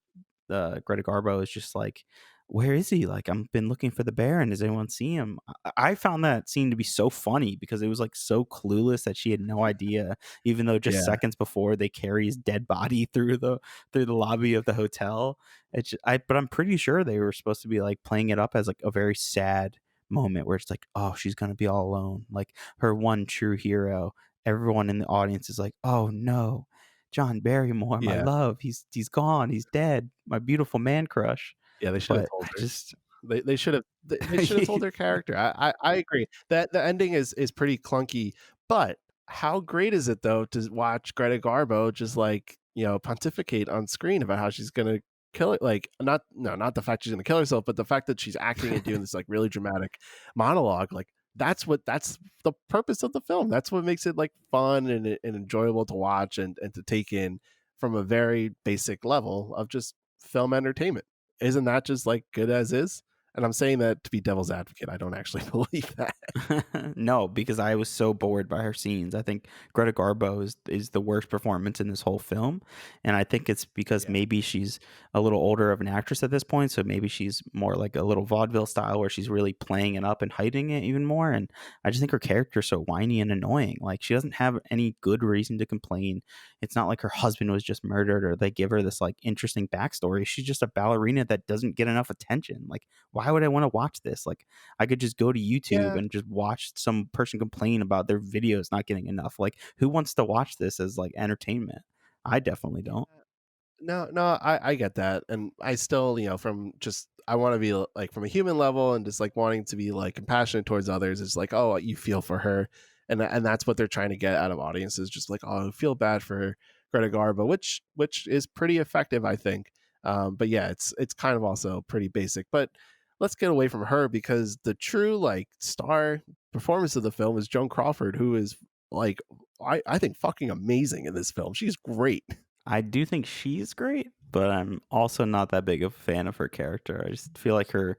Speaker 3: Greta Garbo is just like, where is he? Like, I've been looking for the Baron. Does anyone see him? I found that scene to be so funny because it was like so clueless that she had no idea, even though just
Speaker 2: yeah,
Speaker 3: seconds before they carry his dead body through the lobby of the hotel. But I'm pretty sure they were supposed to be like playing it up as like a very sad moment where it's like, oh, she's gonna be all alone, like her one true hero. Everyone in the audience is like, oh no, John Barrymore, my
Speaker 2: yeah.
Speaker 3: love, he's gone, he's dead, my beautiful man crush.
Speaker 2: Yeah, they should have
Speaker 3: But
Speaker 2: told
Speaker 3: I
Speaker 2: her.
Speaker 3: just
Speaker 2: They should have they should have told her character. I agree. That the ending is pretty clunky, but how great is it though to watch Greta Garbo just like, pontificate on screen about how she's gonna kill it, like not the fact she's gonna kill herself, but the fact that she's acting and doing this like really dramatic monologue, like that's the purpose of the film. That's what makes it like fun and enjoyable to watch and to take in from a very basic level of just film entertainment. Isn't that just like good as is? And I'm saying that to be devil's advocate. I don't actually believe that.
Speaker 3: no, because I was so bored by her scenes. I think Greta Garbo is the worst performance in this whole film, and I think it's because
Speaker 2: Yeah.
Speaker 3: maybe she's a little older of an actress at this point, so maybe she's more like a little vaudeville style where she's really playing it up and hiding it even more. And I just think her character's so whiny and annoying. Like she doesn't have any good reason to complain. It's not like her husband was just murdered or they give her this like interesting backstory. She's just a ballerina that doesn't get enough attention. Like, why would I want to watch this? Like, I could just go to YouTube
Speaker 2: Yeah.
Speaker 3: and just watch some person complain about their videos not getting enough. Like, who wants to watch this as like entertainment? I definitely don't.
Speaker 2: No, I get that. And I still, from just, I want to be like from a human level and just like wanting to be like compassionate towards others. It's like, oh, you feel for her. And that's what they're trying to get out of audiences. Just like, oh, I feel bad for Greta Garbo, which is pretty effective, I think. But yeah, it's kind of also pretty basic. But let's get away from her, because the true like star performance of the film is Joan Crawford, who is like, I think fucking amazing in this film. She's great.
Speaker 3: I do think she's great, but I'm also not that big of a fan of her character. I just feel like her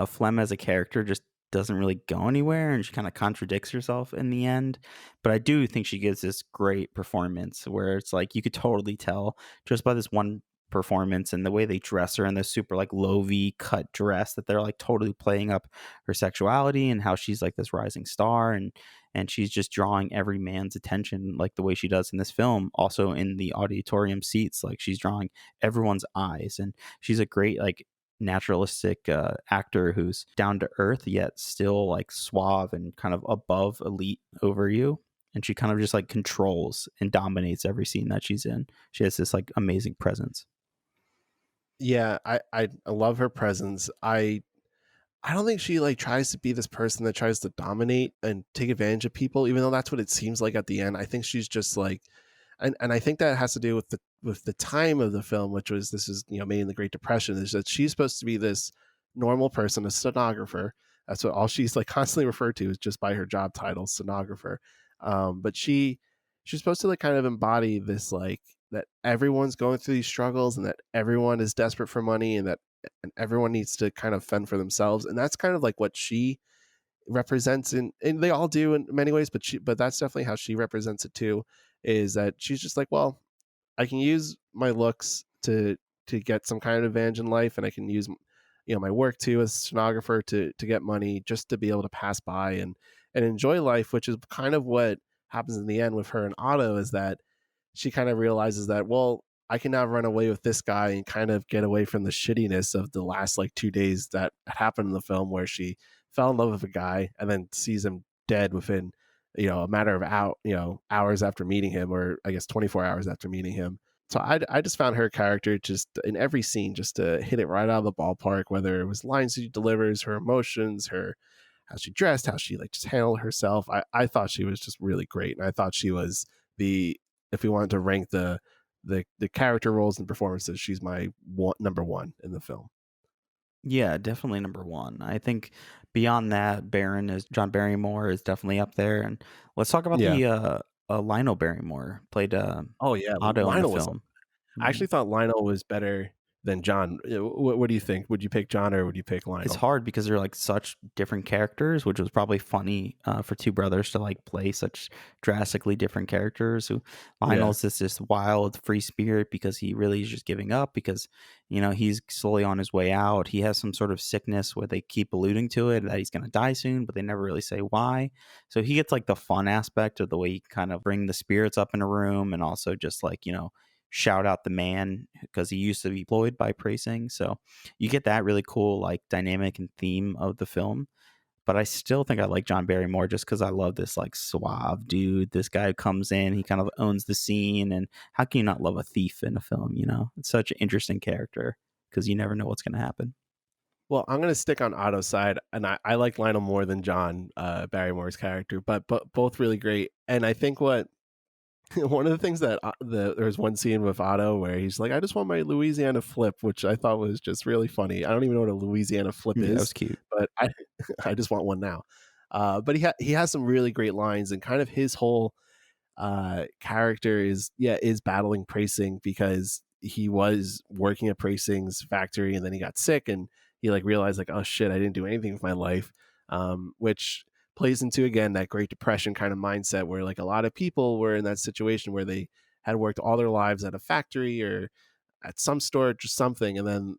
Speaker 3: Flem as a character just doesn't really go anywhere, and she kind of contradicts herself in the end. But I do think she gives this great performance where it's like you could totally tell just by this one performance and the way they dress her in this super like low V cut dress that they're like totally playing up her sexuality and how she's like this rising star, and she's just drawing every man's attention like the way she does in this film. Also in the auditorium seats, like she's drawing everyone's eyes, and she's a great like naturalistic actor who's down to earth yet still like suave and kind of above elite over you. And she kind of just like controls and dominates every scene that she's in. She has this like amazing presence.
Speaker 2: Yeah, I love her presence. I don't think she like tries to be this person that tries to dominate and take advantage of people, even though that's what it seems like at the end. I think she's just like, and I think that has to do with the time of the film, which was, this is, you know, made in the Great Depression, is that she's supposed to be this normal person, a stenographer. That's what all she's like constantly referred to, is just by her job title, stenographer. But she's supposed to like kind of embody this, like, that everyone's going through these struggles and that everyone is desperate for money and that and everyone needs to kind of fend for themselves. And that's kind of like what she represents and they all do in many ways, but that's definitely how she represents it too, is that she's just like, well, I can use my looks to get some kind of advantage in life, and I can use, you know, my work too as a stenographer to get money, just to be able to pass by and enjoy life, which is kind of what happens in the end with her and Otto, is that she kind of realizes that, well, I can now run away with this guy and kind of get away from the shittiness of the last like 2 days that happened in the film, where she fell in love with a guy and then sees him dead within, you know, a matter of hours after meeting him, or I guess 24 hours after meeting him. So I just found her character just in every scene just to hit it right out of the ballpark, whether it was lines she delivers, her emotions, her how she dressed, how she like just handled herself. I thought she was just really great, and I thought she was the, if we wanted to rank the character roles and performances, she's my number one in the film.
Speaker 3: Yeah, definitely number one. I think beyond that, John Barrymore is definitely up there. And let's talk about
Speaker 2: Yeah.
Speaker 3: the Lionel Barrymore played
Speaker 2: Oh yeah,
Speaker 3: Otto in the
Speaker 2: Lionel was.
Speaker 3: film.
Speaker 2: I actually thought Lionel was better than John. What do you think? Would you pick John or would you pick Lionel?
Speaker 3: It's hard because they're like such different characters, which was probably funny for two brothers to like play such drastically different characters. Who Lionel's this wild free spirit because he really is just giving up because, you know, he's slowly on his way out. He has some sort of sickness where they keep alluding to it, that he's going to die soon, but they never really say why. So he gets like the fun aspect of the way he kind of bring the spirits up in a room, and also just like, you know, shout out the man because he used to be employed by Praising. So you get that really cool like dynamic and theme of the film. But I still think I like John Barrymore just because I love this like suave dude. This guy who comes in, he kind of owns the scene. And how can you not love a thief in a film? You know, it's such an interesting character because you never know what's going to happen.
Speaker 2: Well, I'm going to stick on Otto's side, and I like Lionel more than John Barrymore's character, but both really great. And I think what one of the things that there's one scene with Otto where he's like, I just want my Louisiana flip, which I thought was just really funny. I don't even know what a Louisiana flip is.
Speaker 3: That was cute.
Speaker 2: But I just want one now. But he has some really great lines, and kind of his whole character is battling Praising because he was working at Praising's factory and then he got sick and he like realized like, oh shit, I didn't do anything with my life, which plays into again that Great Depression kind of mindset where like a lot of people were in that situation where they had worked all their lives at a factory or at some store or just something, and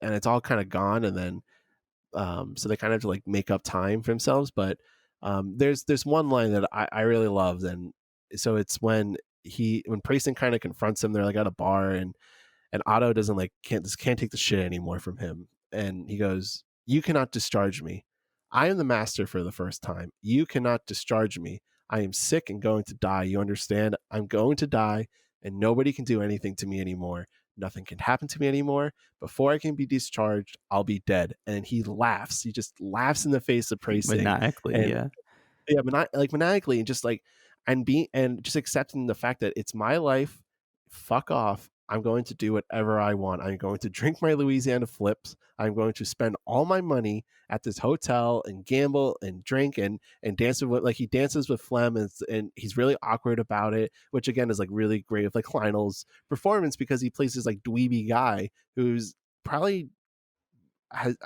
Speaker 2: it's all kind of gone, and then so they kind of have to like make up time for themselves. But there's one line that I really loved, and so it's when Praising kind of confronts him, they're like at a bar, and Otto can't take the shit anymore from him, and he goes, you cannot discharge me. I am the master for the first time. You cannot discharge me. I am sick and going to die. You understand? I'm going to die, and nobody can do anything to me anymore. Nothing can happen to me anymore. Before I can be discharged, I'll be dead. And he laughs. He just laughs in the face of Praising.
Speaker 3: Maniacally,
Speaker 2: maniacally, and just like and just accepting the fact that it's my life. Fuck off. I'm going to do whatever I want. I'm going to drink my Louisiana flips. I'm going to spend all my money at this hotel and gamble and drink and dance with, like, he dances with Flem, and he's really awkward about it, which again is like really great with like Lionel's performance because he plays this like dweeby guy who's probably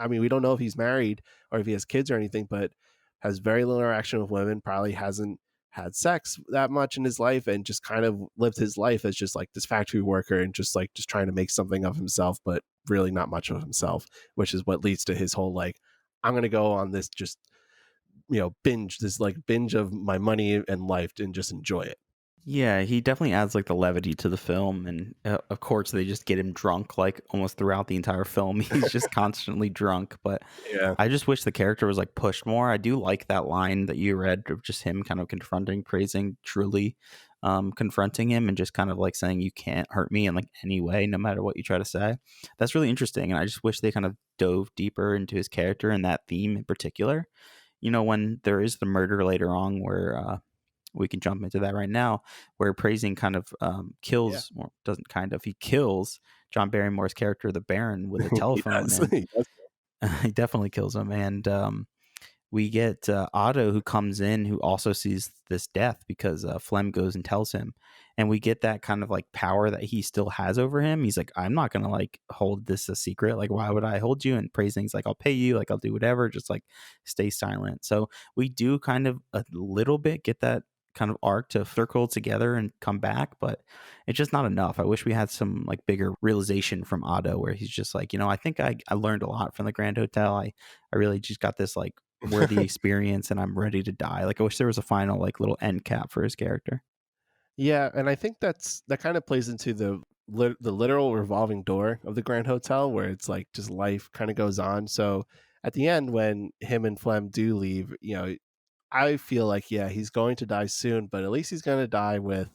Speaker 2: we don't know if he's married or if he has kids or anything, but has very little interaction with women, probably hasn't had sex that much in his life, and just kind of lived his life as just like this factory worker and just trying to make something of himself, but really not much of himself, which is what leads to his whole like, I'm going to go on this just, binge of my money and life and just enjoy it.
Speaker 3: Yeah, he definitely adds like the levity to the film, and of course they just get him drunk like almost throughout the entire film. He's just constantly drunk, but
Speaker 2: yeah,
Speaker 3: I just wish the character was like pushed more. I do like that line that you read of just him kind of Praising, truly confronting him and just kind of like saying, you can't hurt me in like any way, no matter what you try to say. That's really interesting, and I just wish they kind of dove deeper into his character and that theme in particular. You know, when there is the murder later on where we can jump into that right now, where praising kind of kills, or doesn't kind of, he kills John Barrymore's character, the Baron, with a telephone. And
Speaker 2: He does.
Speaker 3: he definitely kills him. And we get Otto, who comes in, who also sees this death because Flem goes and tells him. And we get that kind of like power that he still has over him. He's like, I'm not going to like hold this a secret. Like, why would I hold you? And praising's like, I'll pay you. Like, I'll do whatever. Just like stay silent. So we do kind of a little bit get that kind of arc to circle together and come back, but it's just not enough. I wish we had some like bigger realization from Otto where he's just like, I think I learned a lot from the Grand Hotel. I really just got this like worthy experience and I'm ready to die. Like, I wish there was a final like little end cap for his character.
Speaker 2: Yeah, and I think that kind of plays into the literal revolving door of the Grand Hotel, where it's like just life kind of goes on. So at the end, when him and Flem do leave, I feel like, yeah, he's going to die soon, but at least he's going to die with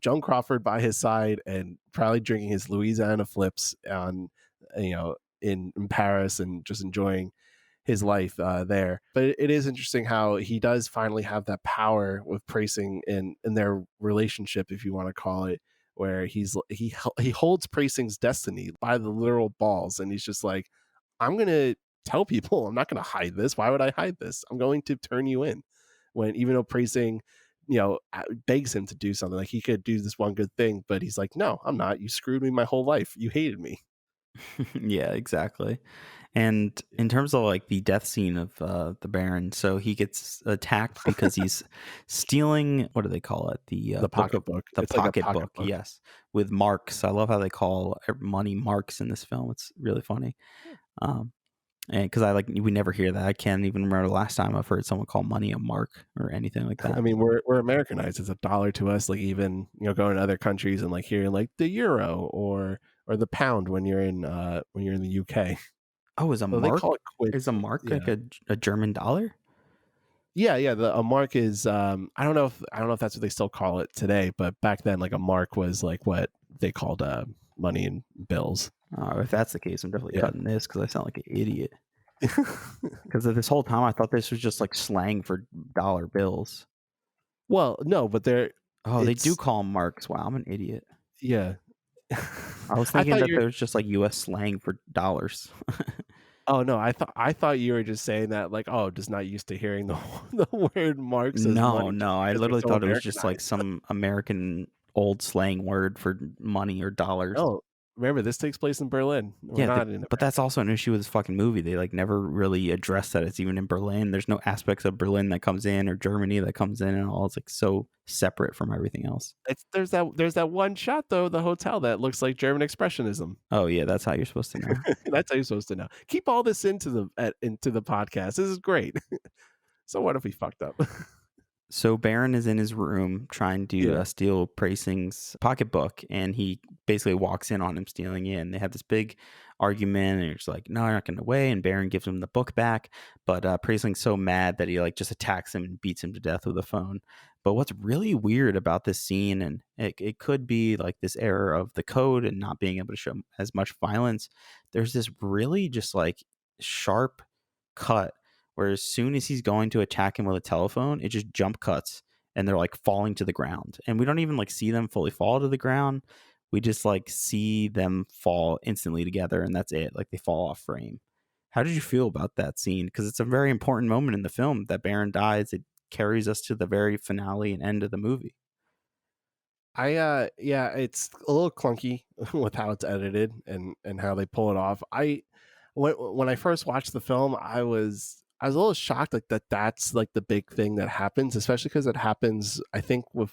Speaker 2: Joan Crawford by his side and probably drinking his Louisiana flips on, in Paris and just enjoying his life there. But it is interesting how he does finally have that power with Praising in their relationship, if you want to call it, where he holds Praising's destiny by the literal balls, and he's just like, I'm gonna tell people, I'm not gonna hide this. Why would I hide this? I'm going to turn you in. When even though Praising begs him to do something, like he could do this one good thing, but he's like, no, I'm not. You screwed me my whole life. You hated me.
Speaker 3: Yeah, exactly. And in terms of like the death scene of the Baron, so he gets attacked because he's stealing, what do they call it? The
Speaker 2: pocketbook.
Speaker 3: The pocketbook, yes, with marks. I love how they call money marks in this film. It's really funny. And because we never hear that. I can't even remember the last time I've heard someone call money a mark or anything like that.
Speaker 2: I mean, we're Americanized. It's $1 to us. Like even going to other countries and like hearing like the euro or the pound when you're in the UK.
Speaker 3: Oh, is a mark? They call it quid. Is a mark like a German dollar?
Speaker 2: Yeah. A mark is I don't know if that's what they still call it today, but back then like a mark was like what they called money and bills.
Speaker 3: Oh, if that's the case, I'm definitely cutting this because I sound like an idiot. Because this whole time I thought this was just like slang for dollar bills.
Speaker 2: Well, no, but they
Speaker 3: do call them marks. Wow, I'm an idiot.
Speaker 2: Yeah.
Speaker 3: I was thinking that there's just like U.S. slang for dollars.
Speaker 2: Oh no, I thought you were just saying that like, just not used to hearing the word marks.
Speaker 3: No, I literally thought it was just like some American old slang word for money or dollars.
Speaker 2: Oh, remember this takes place in Berlin.
Speaker 3: But that's also an issue with this fucking movie. They like never really address that it's even in Berlin. There's no aspects of Berlin that comes in or Germany that comes in and all. It's like so separate from everything else.
Speaker 2: There's that one shot though, the hotel that looks like German expressionism.
Speaker 3: Oh yeah, that's how you're supposed to know.
Speaker 2: That's how you're supposed to know. Keep all this into the podcast. This is great. So what if we fucked up?
Speaker 3: So Baron is in his room trying to steal Praising's pocketbook, and he basically walks in on him stealing it. And they have this big argument, and he's like, "No, you're not going to wait." And Baron gives him the book back, but Praising's so mad that he like just attacks him and beats him to death with a phone. But what's really weird about this scene, and it could be like this error of the code and not being able to show as much violence, there's this really just like sharp cut where as soon as he's going to attack him with a telephone, it just jump cuts and they're like falling to the ground. And we don't even like see them fully fall to the ground. We just like see them fall instantly together and that's it. Like they fall off frame. How did you feel about that scene? Because it's a very important moment in the film that Baron dies. It carries us to the very finale and end of the movie.
Speaker 2: It's a little clunky with how it's edited and how they pull it off. When I first watched the film, I was a little shocked like that's like the big thing that happens, especially because it happens, I think, with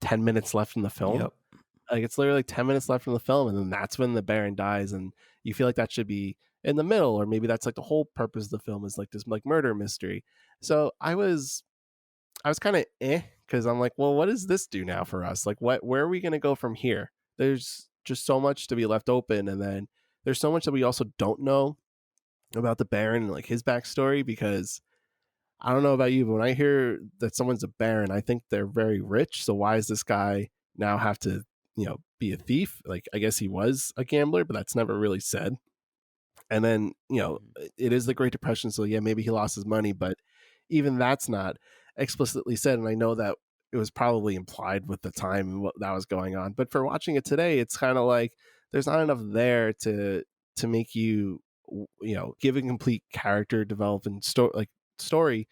Speaker 2: 10 minutes left in the film.
Speaker 3: Yep.
Speaker 2: Like it's literally 10 minutes left in the film, and then that's when the Baron dies, and you feel like that should be in the middle, or maybe that's like the whole purpose of the film is like this like murder mystery. So I was kind of because I'm like, well, what does this do now for us? Like where are we going to go from here? There's just so much to be left open, and then there's so much that we also don't know about the Baron and like his backstory, because I don't know about you, but when I hear that someone's a Baron, I think they're very rich. So why does this guy now have to, be a thief? Like, I guess he was a gambler, but that's never really said. And then, it is the Great Depression. So yeah, maybe he lost his money, but even that's not explicitly said. And I know that it was probably implied with the time and what that was going on. But for watching it today, it's kind of like there's not enough there to make you give a complete character development story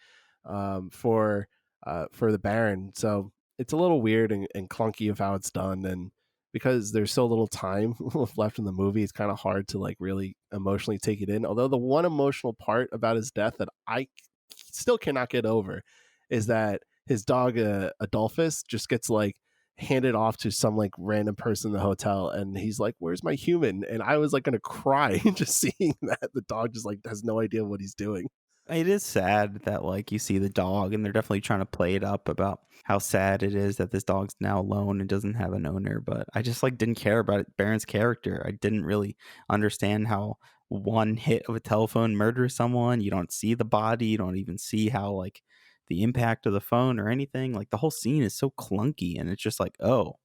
Speaker 2: for the Baron. So it's a little weird and clunky of how it's done, and because there's so little time left in the movie, it's kind of hard to like really emotionally take it in. Although the one emotional part about his death that I still cannot get over is that his dog Adolphus just gets like handed off to some like random person in the hotel, and he's like, "Where's my human?" And I was like gonna cry just seeing that the dog just like has no idea what he's doing.
Speaker 3: It is sad that like you see the dog, and they're definitely trying to play it up about how sad it is that this dog's now alone and doesn't have an owner. But I just like didn't care about Baron's character. I didn't really understand how one hit of a telephone murders someone. You don't see the body. You don't even see how like the impact of the phone or anything. Like the whole scene is so clunky, and it's just like, oh,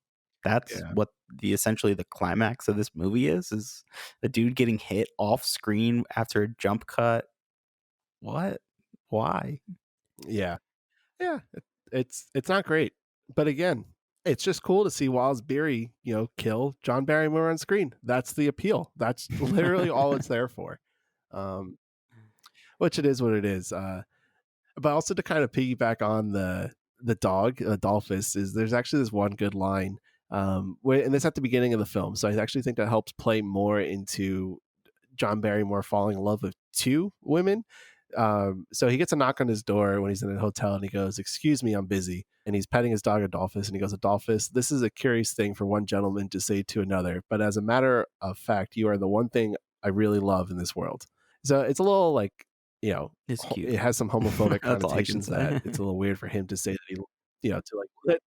Speaker 3: that's
Speaker 2: Yeah.
Speaker 3: what the essentially the climax of this movie is a dude getting hit off screen after a jump cut. What? Why?
Speaker 2: Yeah. It's not great, but again, it's just cool to see Wallace Beery kill John Barrymore on screen. That's the appeal. That's literally all it's there for. Which it is what it is. But also to kind of piggyback on the dog Adolphus, is there's actually this one good line, and it's at the beginning of the film, so I actually think that helps play more into John Barrymore falling in love with two women. So he gets a knock on his door when he's in a hotel, and he goes, "Excuse me, I'm busy." And he's petting his dog Adolphus, and he goes, "Adolphus, this is a curious thing for one gentleman to say to another, but as a matter of fact, you are the one thing I really love in this world." So it's a little like,
Speaker 3: It's cute.
Speaker 2: it has some homophobic
Speaker 3: That's all I can
Speaker 2: connotations
Speaker 3: say.
Speaker 2: that it's a little weird for him to say that to like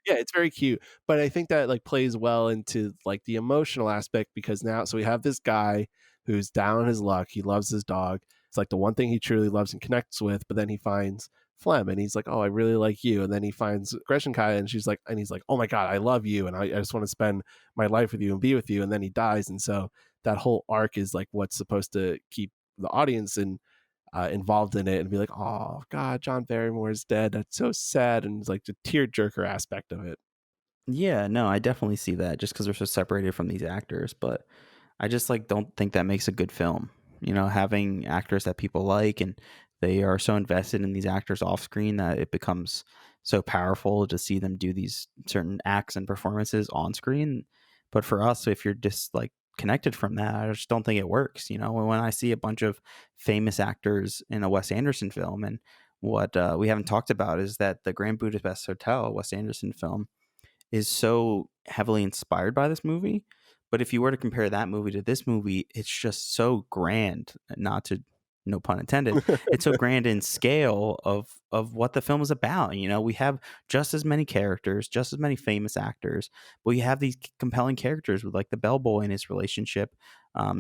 Speaker 2: yeah, it's very cute, but I think that like plays well into like the emotional aspect, because now so we have this guy who's down on his luck. He loves his dog. It's like the one thing he truly loves and connects with, but then he finds Flem, and he's like, "Oh, I really like you." And then he finds Gretchenkaya, and he's like, "Oh my God, I love you, and I just want to spend my life with you and be with you." And then he dies, and so that whole arc is like what's supposed to keep the audience involved in it and be like, "Oh God, John Barrymore is dead. That's so sad." And it's like the tearjerker aspect of it.
Speaker 3: Yeah, no, I definitely see that just because they're so separated from these actors. But I just like don't think that makes a good film. Having actors that people like and they are so invested in these actors off screen that it becomes so powerful to see them do these certain acts and performances on screen. But for us, if you're just like connected from that, I just don't think it works. When I see a bunch of famous actors in a Wes Anderson film, and what we haven't talked about is that the Grand Budapest Hotel, a Wes Anderson film, is so heavily inspired by this movie. But if you were to compare that movie to this movie, it's just so grand, not to no pun intended. It's so grand in scale of what the film is about. We have just as many characters, just as many famous actors, but we have these compelling characters with like the bellboy and his relationship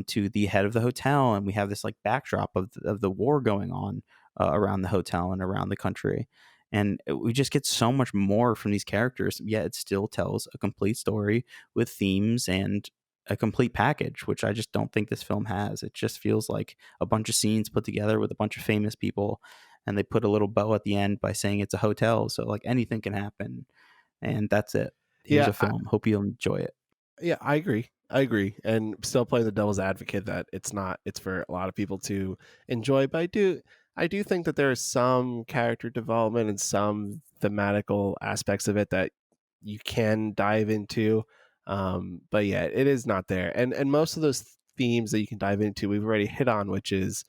Speaker 3: to the head of the hotel, and we have this like backdrop of the war going on around the hotel and around the country. And we just get so much more from these characters, yet it still tells a complete story with themes and a complete package, which I just don't think this film has. It just feels like a bunch of scenes put together with a bunch of famous people, and they put a little bow at the end by saying it's a hotel, so like anything can happen, and that's it. Here's a film. Hope you'll enjoy it.
Speaker 2: Yeah, I agree. And still playing the devil's advocate that it's for a lot of people to enjoy. But I do think that there is some character development and some thematical aspects of it that you can dive into. But yeah, it is not there. And most of those themes that you can dive into, we've already hit on, which is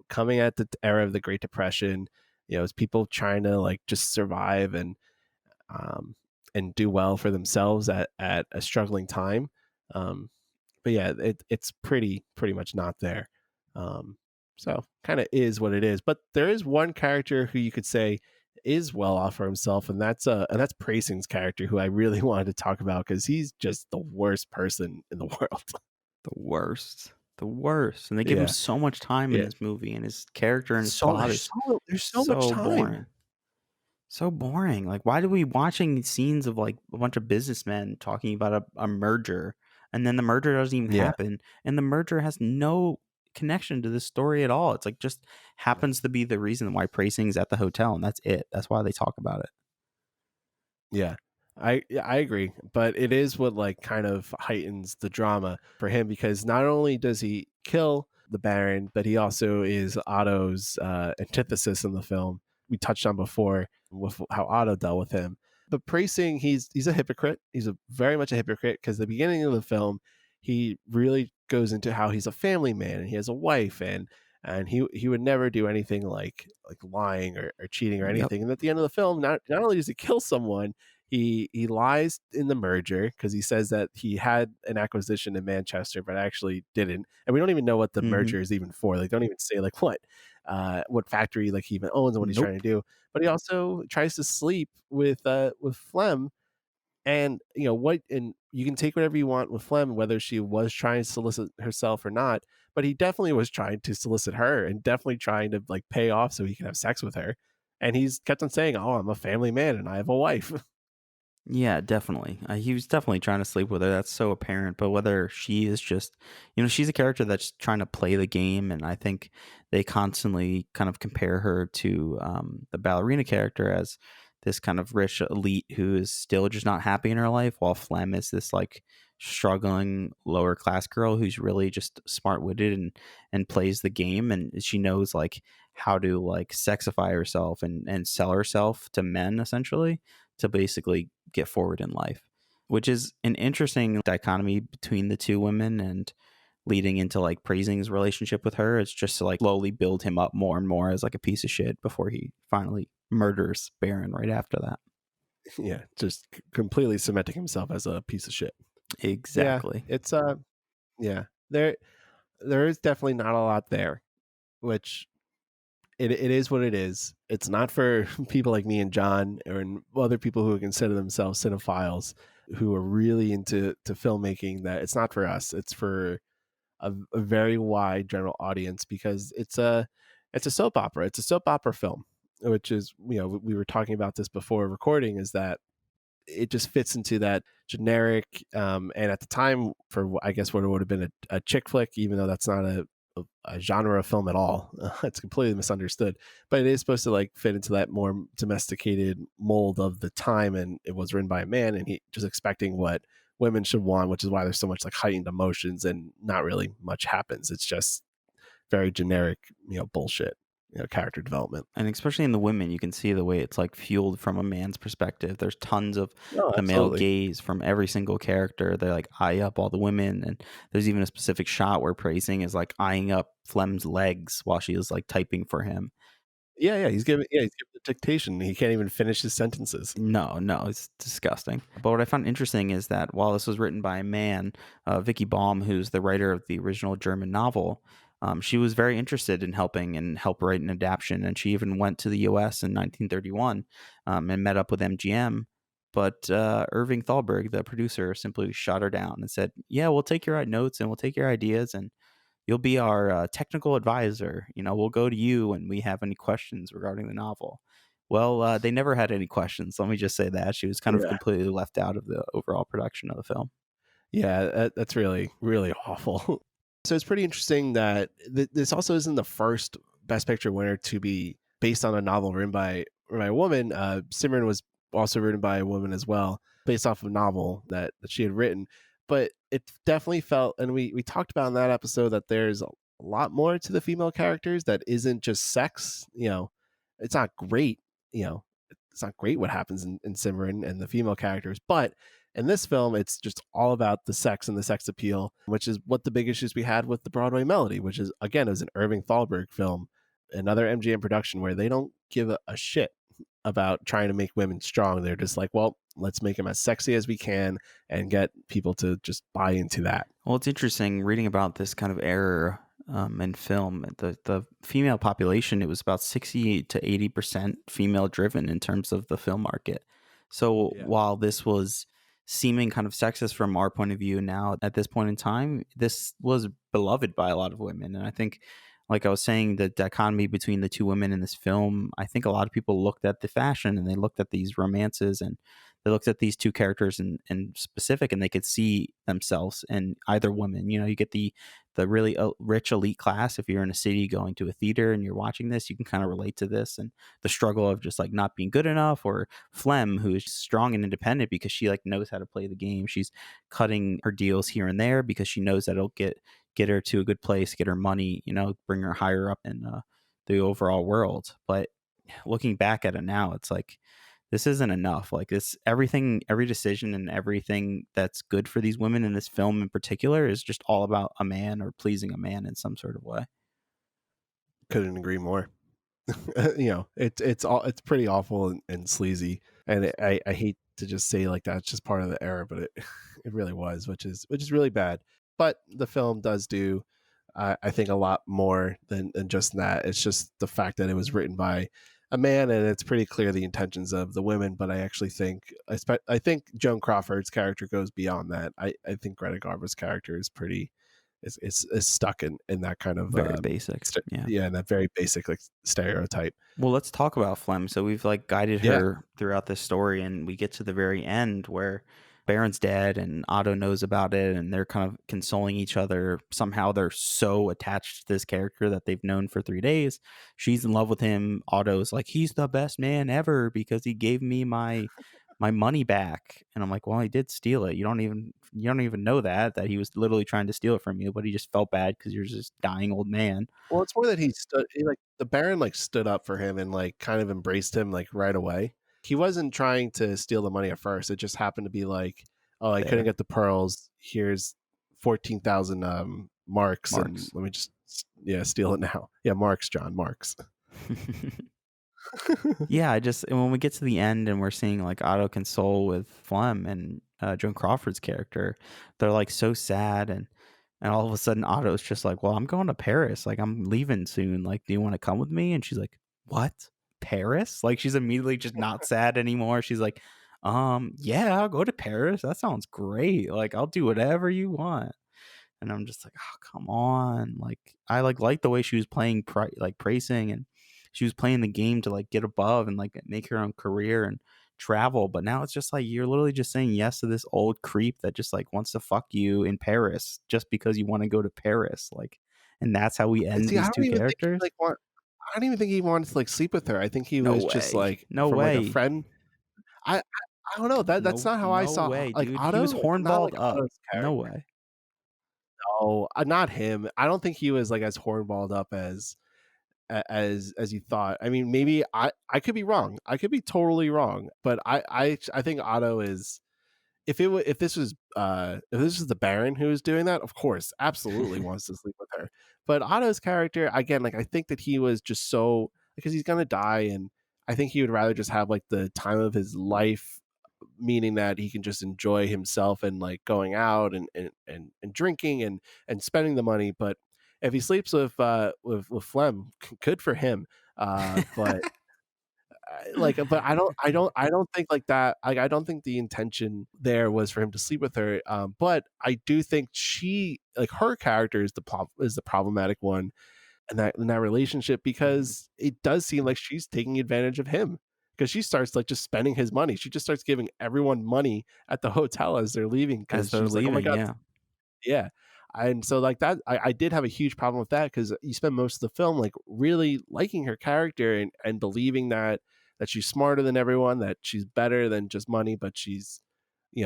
Speaker 2: coming at the era of the Great Depression, it's people trying to like just survive and do well for themselves at a struggling time. But yeah, it's pretty much not there. So kind of is what it is. But there is one character who you could say is well off for himself, and that's Preysing's character, who I really wanted to talk about because he's just the worst person in the world.
Speaker 3: The worst. And they give him so much time in this movie, and his character and his plot is
Speaker 2: there's so much time.
Speaker 3: Boring. So boring. Like, why do we watching scenes of like a bunch of businessmen talking about a merger, and then the merger doesn't even happen, and the merger has no connection to this story at all? It's like just happens to be the reason why Preysing's at the hotel, and that's it. That's why they talk about it.
Speaker 2: Yeah. I agree, but it is what like kind of heightens the drama for him, because not only does he kill the Baron, but he also is Otto's antithesis in the film. We touched on before with how Otto dealt with him. But Preissing, he's a hypocrite. He's a very much a hypocrite, because the beginning of the film, he really goes into how he's a family man and he has a wife, and he would never do anything like lying or cheating or
Speaker 3: Yep.
Speaker 2: anything. And at the end of the film, not only does he kill someone, he lies in the merger, because he says that he had an acquisition in Manchester but actually didn't, and we don't even know what the merger is even for. Like, don't even say like what factory like he even owns and what he's trying to do. But he also tries to sleep with Flem, and and you can take whatever you want with Flem, whether she was trying to solicit herself or not, but he definitely was trying to solicit her and definitely trying to like pay off so he can have sex with her. And he's kept on saying, "Oh, I'm a family man and I have a wife."
Speaker 3: Yeah, definitely. He was definitely trying to sleep with her. That's so apparent. But whether she is just, she's a character that's trying to play the game. And I think they constantly kind of compare her to the ballerina character as this kind of rich elite who is still just not happy in her life, while Flem is this like struggling lower class girl who's really just smart witted and plays the game. And she knows like how to like sexify herself and sell herself to men essentially to basically get forward in life, which is an interesting dichotomy between the two women, and leading into like Preissing's relationship with her. It's just to like slowly build him up more and more as like a piece of shit before he finally murders Baron right after that.
Speaker 2: Yeah, just completely cementing himself as a piece of shit.
Speaker 3: Exactly.
Speaker 2: Yeah, it's yeah, there is definitely not a lot there, which it is what it is. It's not for people like me and John, or other people who consider themselves cinephiles, who are really into filmmaking. That it's not for us. It's for a very wide general audience, because it's a soap opera. It's a soap opera film, which is, we were talking about this before recording, is that it just fits into that generic, and at the time, for I guess what it would have been a chick flick, even though that's not a genre of film at all. It's completely misunderstood, but it is supposed to like fit into that more domesticated mold of the time, and it was written by a man, and he just expecting what women should want, which is why there's so much like heightened emotions and not really much happens. It's just very generic, bullshit, character development.
Speaker 3: And especially in the women, you can see the way it's like fueled from a man's perspective. There's tons of the male
Speaker 2: Absolutely.
Speaker 3: gaze from every single character. They like eye up all the women, and there's even a specific shot where Preissing is like eyeing up Flem's legs while she is like typing for him.
Speaker 2: Yeah, he's giving the dictation. He can't even finish his sentences.
Speaker 3: No, it's disgusting. But what I found interesting is that while this was written by a man, Vicky Baum, who's the writer of the original German novel, she was very interested in helping and help write an adaptation. And she even went to the U.S. in 1931 and met up with MGM. But Irving Thalberg, the producer, simply shut her down and said, "Yeah, we'll take your notes and we'll take your ideas, and you'll be our technical advisor. We'll go to you when we have any questions regarding the novel." Well, they never had any questions. Let me just say that. She was kind of completely left out of the overall production of the film.
Speaker 2: Yeah, that's really, really awful. So it's pretty interesting that this also isn't the first Best Picture winner to be based on a novel written by a woman. Simran was also written by a woman as well, based off of a novel that she had written. But it definitely felt, and we talked about in that episode, that there's a lot more to the female characters that isn't just sex. It's not great. It's not great what happens in Simran and the female characters, but in this film, it's just all about the sex and the sex appeal, which is what the big issues we had with the Broadway Melody, which is, again, is an Irving Thalberg film, another MGM production, where they don't give a shit about trying to make women strong. They're just like, well, let's make them as sexy as we can and get people to just buy into that.
Speaker 3: Well, it's interesting reading about this kind of era in film. The female population, it was about 60 to 80% female driven in terms of the film market. So while this was seeming kind of sexist from our point of view now at this point in time, this was beloved by a lot of women. And I think, like I was saying, the dichotomy between the two women in this film, I think a lot of people looked at the fashion and they looked at these romances and they looked at these two characters in specific, and they could see themselves in either woman. You get the the really rich elite class. If you're in a city going to a theater and you're watching this, you can kind of relate to this and the struggle of just like not being good enough. Or Flem, who is strong and independent because she like knows how to play the game. She's cutting her deals here and there because she knows that it'll get her to a good place, get her money, bring her higher up in the overall world. But looking back at it now, it's like, this isn't enough. Like every decision and everything that's good for these women in this film in particular is just all about a man or pleasing a man in some sort of way.
Speaker 2: Couldn't agree more. It's pretty awful and sleazy. And I hate to just say like that's just part of the era, but it really was, which is really bad. But the film does do, I think, a lot more than just that. It's just the fact that it was written by a man, and it's pretty clear the intentions of the women. But I actually think, Joan Crawford's character goes beyond that. I think Greta Garbo's character is pretty, is stuck in that kind of
Speaker 3: very basic,
Speaker 2: in that very basic like stereotype.
Speaker 3: Well, let's talk about Flem. So we've like guided her throughout this story, and we get to the very end where Baron's dead and Otto knows about it, and they're kind of consoling each other. Somehow they're so attached to this character that they've known for 3 days. She's in love with him. Otto's like, he's the best man ever because he gave me my money back. And I'm like, well, he did steal it. You don't even know that he was literally trying to steal it from you, but he just felt bad because you're just dying old man.
Speaker 2: Well, it's more that the Baron like stood up for him and like kind of embraced him like right away. He wasn't trying to steal the money at first. It just happened to be like, oh, I couldn't get the pearls. Here's 14,000 marks. And let me just steal it now. Yeah, marks, John, marks.
Speaker 3: Yeah, when we get to the end and we're seeing like Otto console with Flem and Joan Crawford's character, they're like so sad, and all of a sudden Otto's just like, well, I'm going to Paris. Like, I'm leaving soon. Like, do you want to come with me? And she's like, what? Paris? Like, she's immediately just not sad anymore. She's like, yeah, I'll go to Paris. That sounds great. Like, I'll do whatever you want. And I'm just like, oh, come on. Like, I like the way she was playing praising, and she was playing the game to like get above and like make her own career and travel. But now it's just like, you're literally just saying yes to this old creep that just like wants to fuck you in Paris just because you want to go to Paris. Like, and that's how we end these two characters.
Speaker 2: I don't even think he wanted to like sleep with her. I think he was just like like a friend. I don't know. That's not how I saw
Speaker 3: way,
Speaker 2: like
Speaker 3: dude.
Speaker 2: Otto.
Speaker 3: He was hornballed
Speaker 2: like
Speaker 3: up. No way.
Speaker 2: No, not him. I don't think he was like as hornballed up as you thought. I mean, maybe I could be wrong. I could be totally wrong. But I think Otto is. If this was the Baron who was doing that, of course, absolutely wants to sleep with her. But Otto's character, again, like I think that he was just so, because he's gonna die, and I think he would rather just have like the time of his life, meaning that he can just enjoy himself and like going out and drinking and spending the money. But if he sleeps with Flem, good for him. But but I don't think like that. Like, I don't think the intention there was for him to sleep with her. But I do think her character is the problematic one in that relationship, because it does seem like she's taking advantage of him, because she starts like just spending his money. She just starts giving everyone money at the hotel as they're leaving, because she's like, oh my God, yeah. And so like that, I did have a huge problem with that, because you spend most of the film like really liking her character and believing that she's smarter than everyone, that she's better than just money, but she's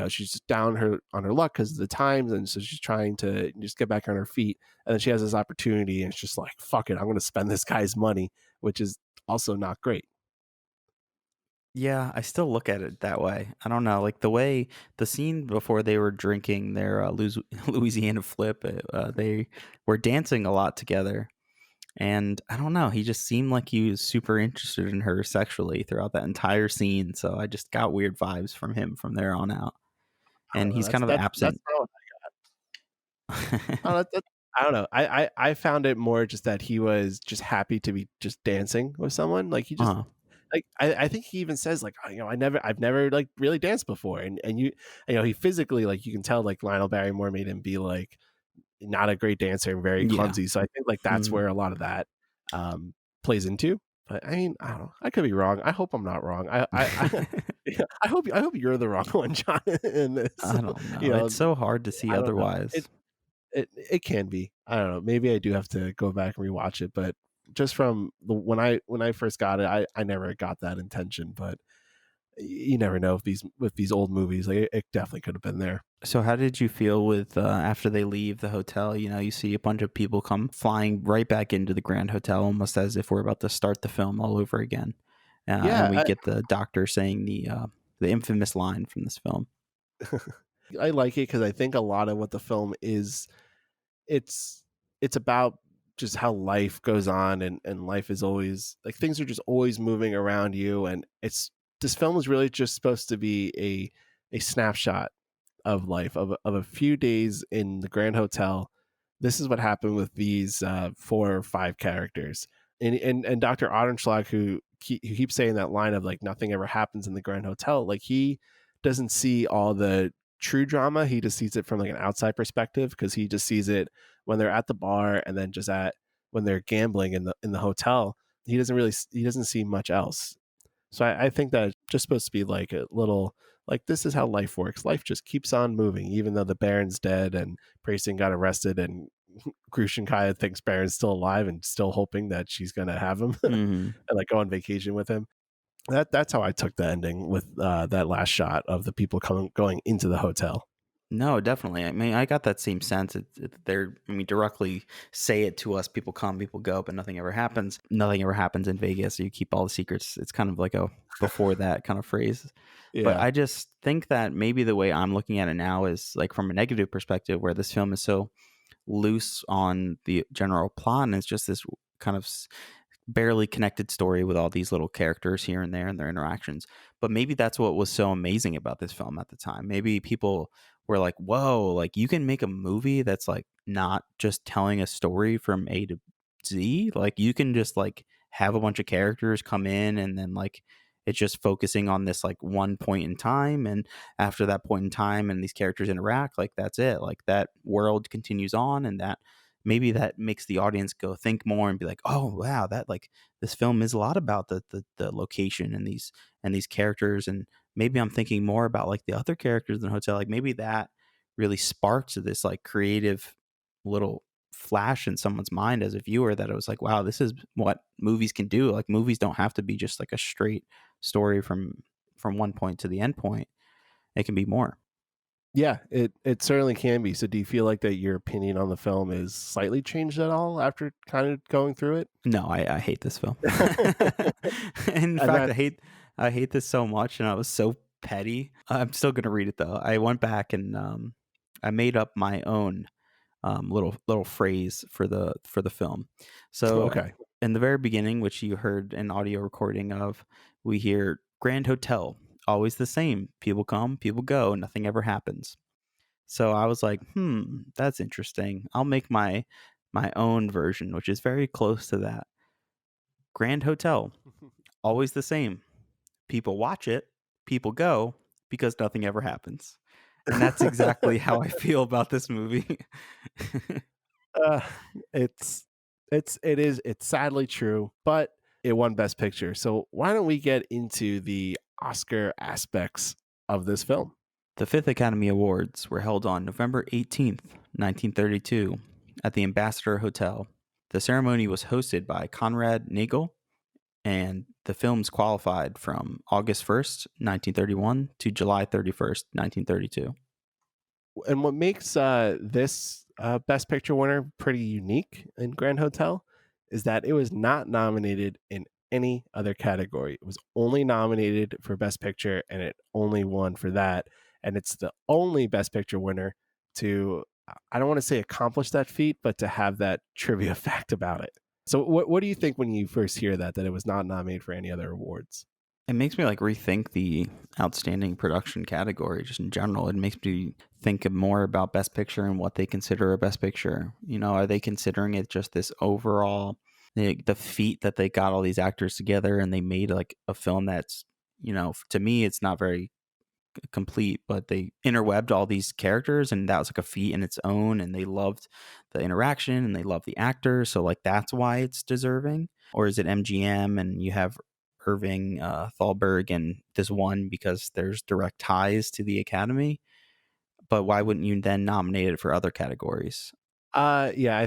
Speaker 2: just down on her luck because of the times, and so she's trying to just get back on her feet. And then she has this opportunity, and it's just like, fuck it, I'm going to spend this guy's money, which is also not great.
Speaker 3: Yeah, I still look at it that way. I don't know, like the scene before they were drinking their Louisiana Flip, they were dancing a lot together. And I don't know, he just seemed like he was super interested in her sexually throughout that entire scene. So I just got weird vibes from him from there on out. And he's kind of absent.
Speaker 2: That's I don't know. I found it more just that he was just happy to be just dancing with someone. Like, he just like, I think he even says like, I've never like really danced before. And he physically, like, you can tell like Lionel Barrymore made him be like not a great dancer and very clumsy. So I think like that's where a lot of that plays into. But I mean, I don't know. I could be wrong. I hope I'm not wrong. I hope you're the wrong one, John, in this.
Speaker 3: I don't know. It's so hard to see otherwise.
Speaker 2: It can be. I don't know. Maybe I do have to go back and rewatch it, but just from when I first got it, I never got that intention. But you never know with these old movies. Like it definitely could have been there.
Speaker 3: So how did you feel with after they leave the hotel? You see a bunch of people come flying right back into the Grand Hotel, almost as if we're about to start the film all over again. And we get the doctor saying the infamous line from this film.
Speaker 2: I like it because I think a lot of what the film is, it's about just how life goes on, and life is always like things are just always moving around you, and this film is really just supposed to be a snapshot of life of a few days in the Grand Hotel. This is what happened with these 4 or 5 characters, and Dr. Ottenschlag, who keeps saying that line of like nothing ever happens in the Grand Hotel. Like he doesn't see all the true drama. He just sees it from like an outside perspective, because he just sees it when they're at the bar and then just when they're gambling in the hotel. He doesn't see much else. So I think that it's just supposed to be like a little, like, this is how life works. Life just keeps on moving, even though the Baron's dead and Precinct got arrested, and Grushenkaya thinks Baron's still alive and still hoping that she's going to have him and like go on vacation with him. That's how I took the ending with that last shot of the people going into the hotel.
Speaker 3: No, definitely. I mean, I got that same sense. Directly say it to us. People come, people go, but nothing ever happens. Nothing ever happens in Vegas. So you keep all the secrets. It's kind of like a before that kind of phrase. Yeah. But I just think that maybe the way I'm looking at it now is like from a negative perspective, where this film is so loose on the general plot, and it's just this kind of barely connected story with all these little characters here and there and their interactions. But maybe that's what was so amazing about this film at the time. Maybe people were like, whoa, like you can make a movie that's like not just telling a story from A to Z. Like you can just like have a bunch of characters come in, and then like it's just focusing on this like one point in time, and after that point in time and these characters interact, like that's it. Like that world continues on, and that maybe that makes the audience go think more and be like, oh wow, that like this film is a lot about the location and these characters. And maybe I'm thinking more about like the other characters in the hotel. Like maybe that really sparks this like creative little flash in someone's mind as a viewer, that it was like, wow, this is what movies can do. Like movies don't have to be just like a straight story from one point to the end point. It can be more.
Speaker 2: Yeah, it certainly can be. So do you feel like that your opinion on the film is slightly changed at all after kind of going through it?
Speaker 3: No, I hate this film. In fact, I hate this so much, and I was so petty. I'm still gonna read it though. I went back and I made up my own little phrase for the film. So
Speaker 2: okay.
Speaker 3: In the very beginning, which you heard an audio recording of, we hear Grand Hotel, always the same. People come, people go, nothing ever happens. So I was like, that's interesting. I'll make my own version, which is very close to that. Grand Hotel, always the same. People watch it, people go, because nothing ever happens. And that's exactly how I feel about this movie.
Speaker 2: It's sadly true, but it won Best Picture. So why don't we get into the Oscar aspects of this film?
Speaker 3: The 5th Academy Awards were held on November 18th, 1932, at the Ambassador Hotel. The ceremony was hosted by Conrad Nagel, and the films qualified from August 1st, 1931 to July 31st, 1932.
Speaker 2: And what makes this Best Picture winner pretty unique in Grand Hotel is that it was not nominated in any other category. It was only nominated for Best Picture, and it only won for that. And it's the only Best Picture winner to, I don't want to say accomplish that feat, but to have that trivia fact about it. So what do you think when you first hear that it was not nominated for any other awards?
Speaker 3: It makes me like rethink the outstanding production category just in general. It makes me think more about Best Picture and what they consider a Best Picture. Are they considering it just this overall, the feat that they got all these actors together and they made like a film that's, to me, it's not very complete, but they interwebbed all these characters, and that was like a feat in its own, and they loved the interaction and they loved the actors, so like that's why it's deserving? Or is it MGM and you have Irving Thalberg and this one because there's direct ties to the Academy? But why wouldn't you then nominate it for other categories?
Speaker 2: Yeah,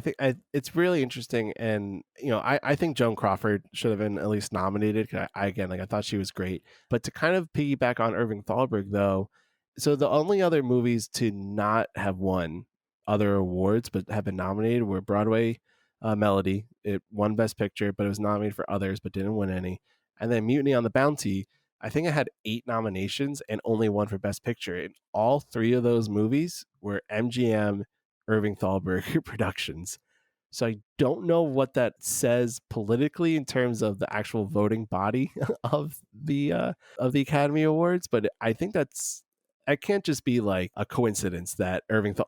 Speaker 2: it's really interesting, and I think Joan Crawford should have been at least nominated. 'Cause again, like I thought she was great, but to kind of piggyback on Irving Thalberg though, so the only other movies to not have won other awards but have been nominated were Broadway Melody. It won Best Picture, but it was nominated for others but didn't win any, and then Mutiny on the Bounty. I think it had 8 nominations and only one for Best Picture. And all 3 of those movies were MGM Irving Thalberg productions. So I don't know what that says politically in terms of the actual voting body of the Academy Awards, but I think that can't just be like a coincidence that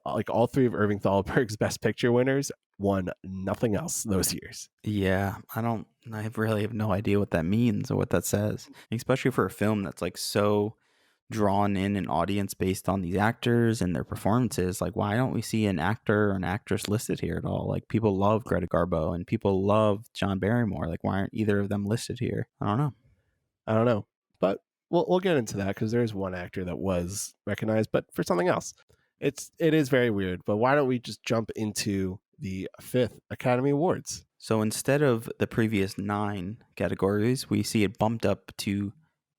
Speaker 2: like all 3 of Irving Thalberg's Best Picture winners won nothing else those years.
Speaker 3: Yeah, I really have no idea what that means or what that says, especially for a film that's like so drawn in an audience based on these actors and their performances. Like, why don't we see an actor or an actress listed here at all? Like, people love Greta Garbo and people love John Barrymore. Like, why aren't either of them listed here? I don't know.
Speaker 2: But we'll get into that because there's one actor that was recognized, but for something else. It is very weird. But why don't we just jump into the 5th Academy Awards?
Speaker 3: So instead of the previous 9 categories, we see it bumped up to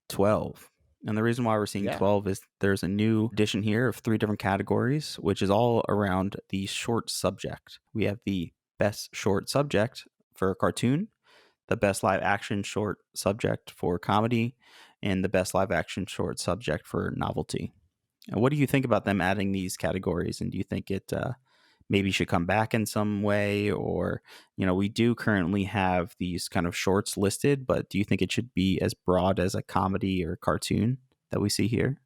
Speaker 3: 12. And the reason why we're seeing 12 is there's a new addition here of 3 different categories, which is all around the short subject. We have the best short subject for a cartoon, the best live action short subject for comedy, and the best live action short subject for novelty. And what do you think about them adding these categories? And do you think it maybe should come back in some way? Or, we do currently have these kind of shorts listed, but do you think it should be as broad as a comedy or cartoon that we see here?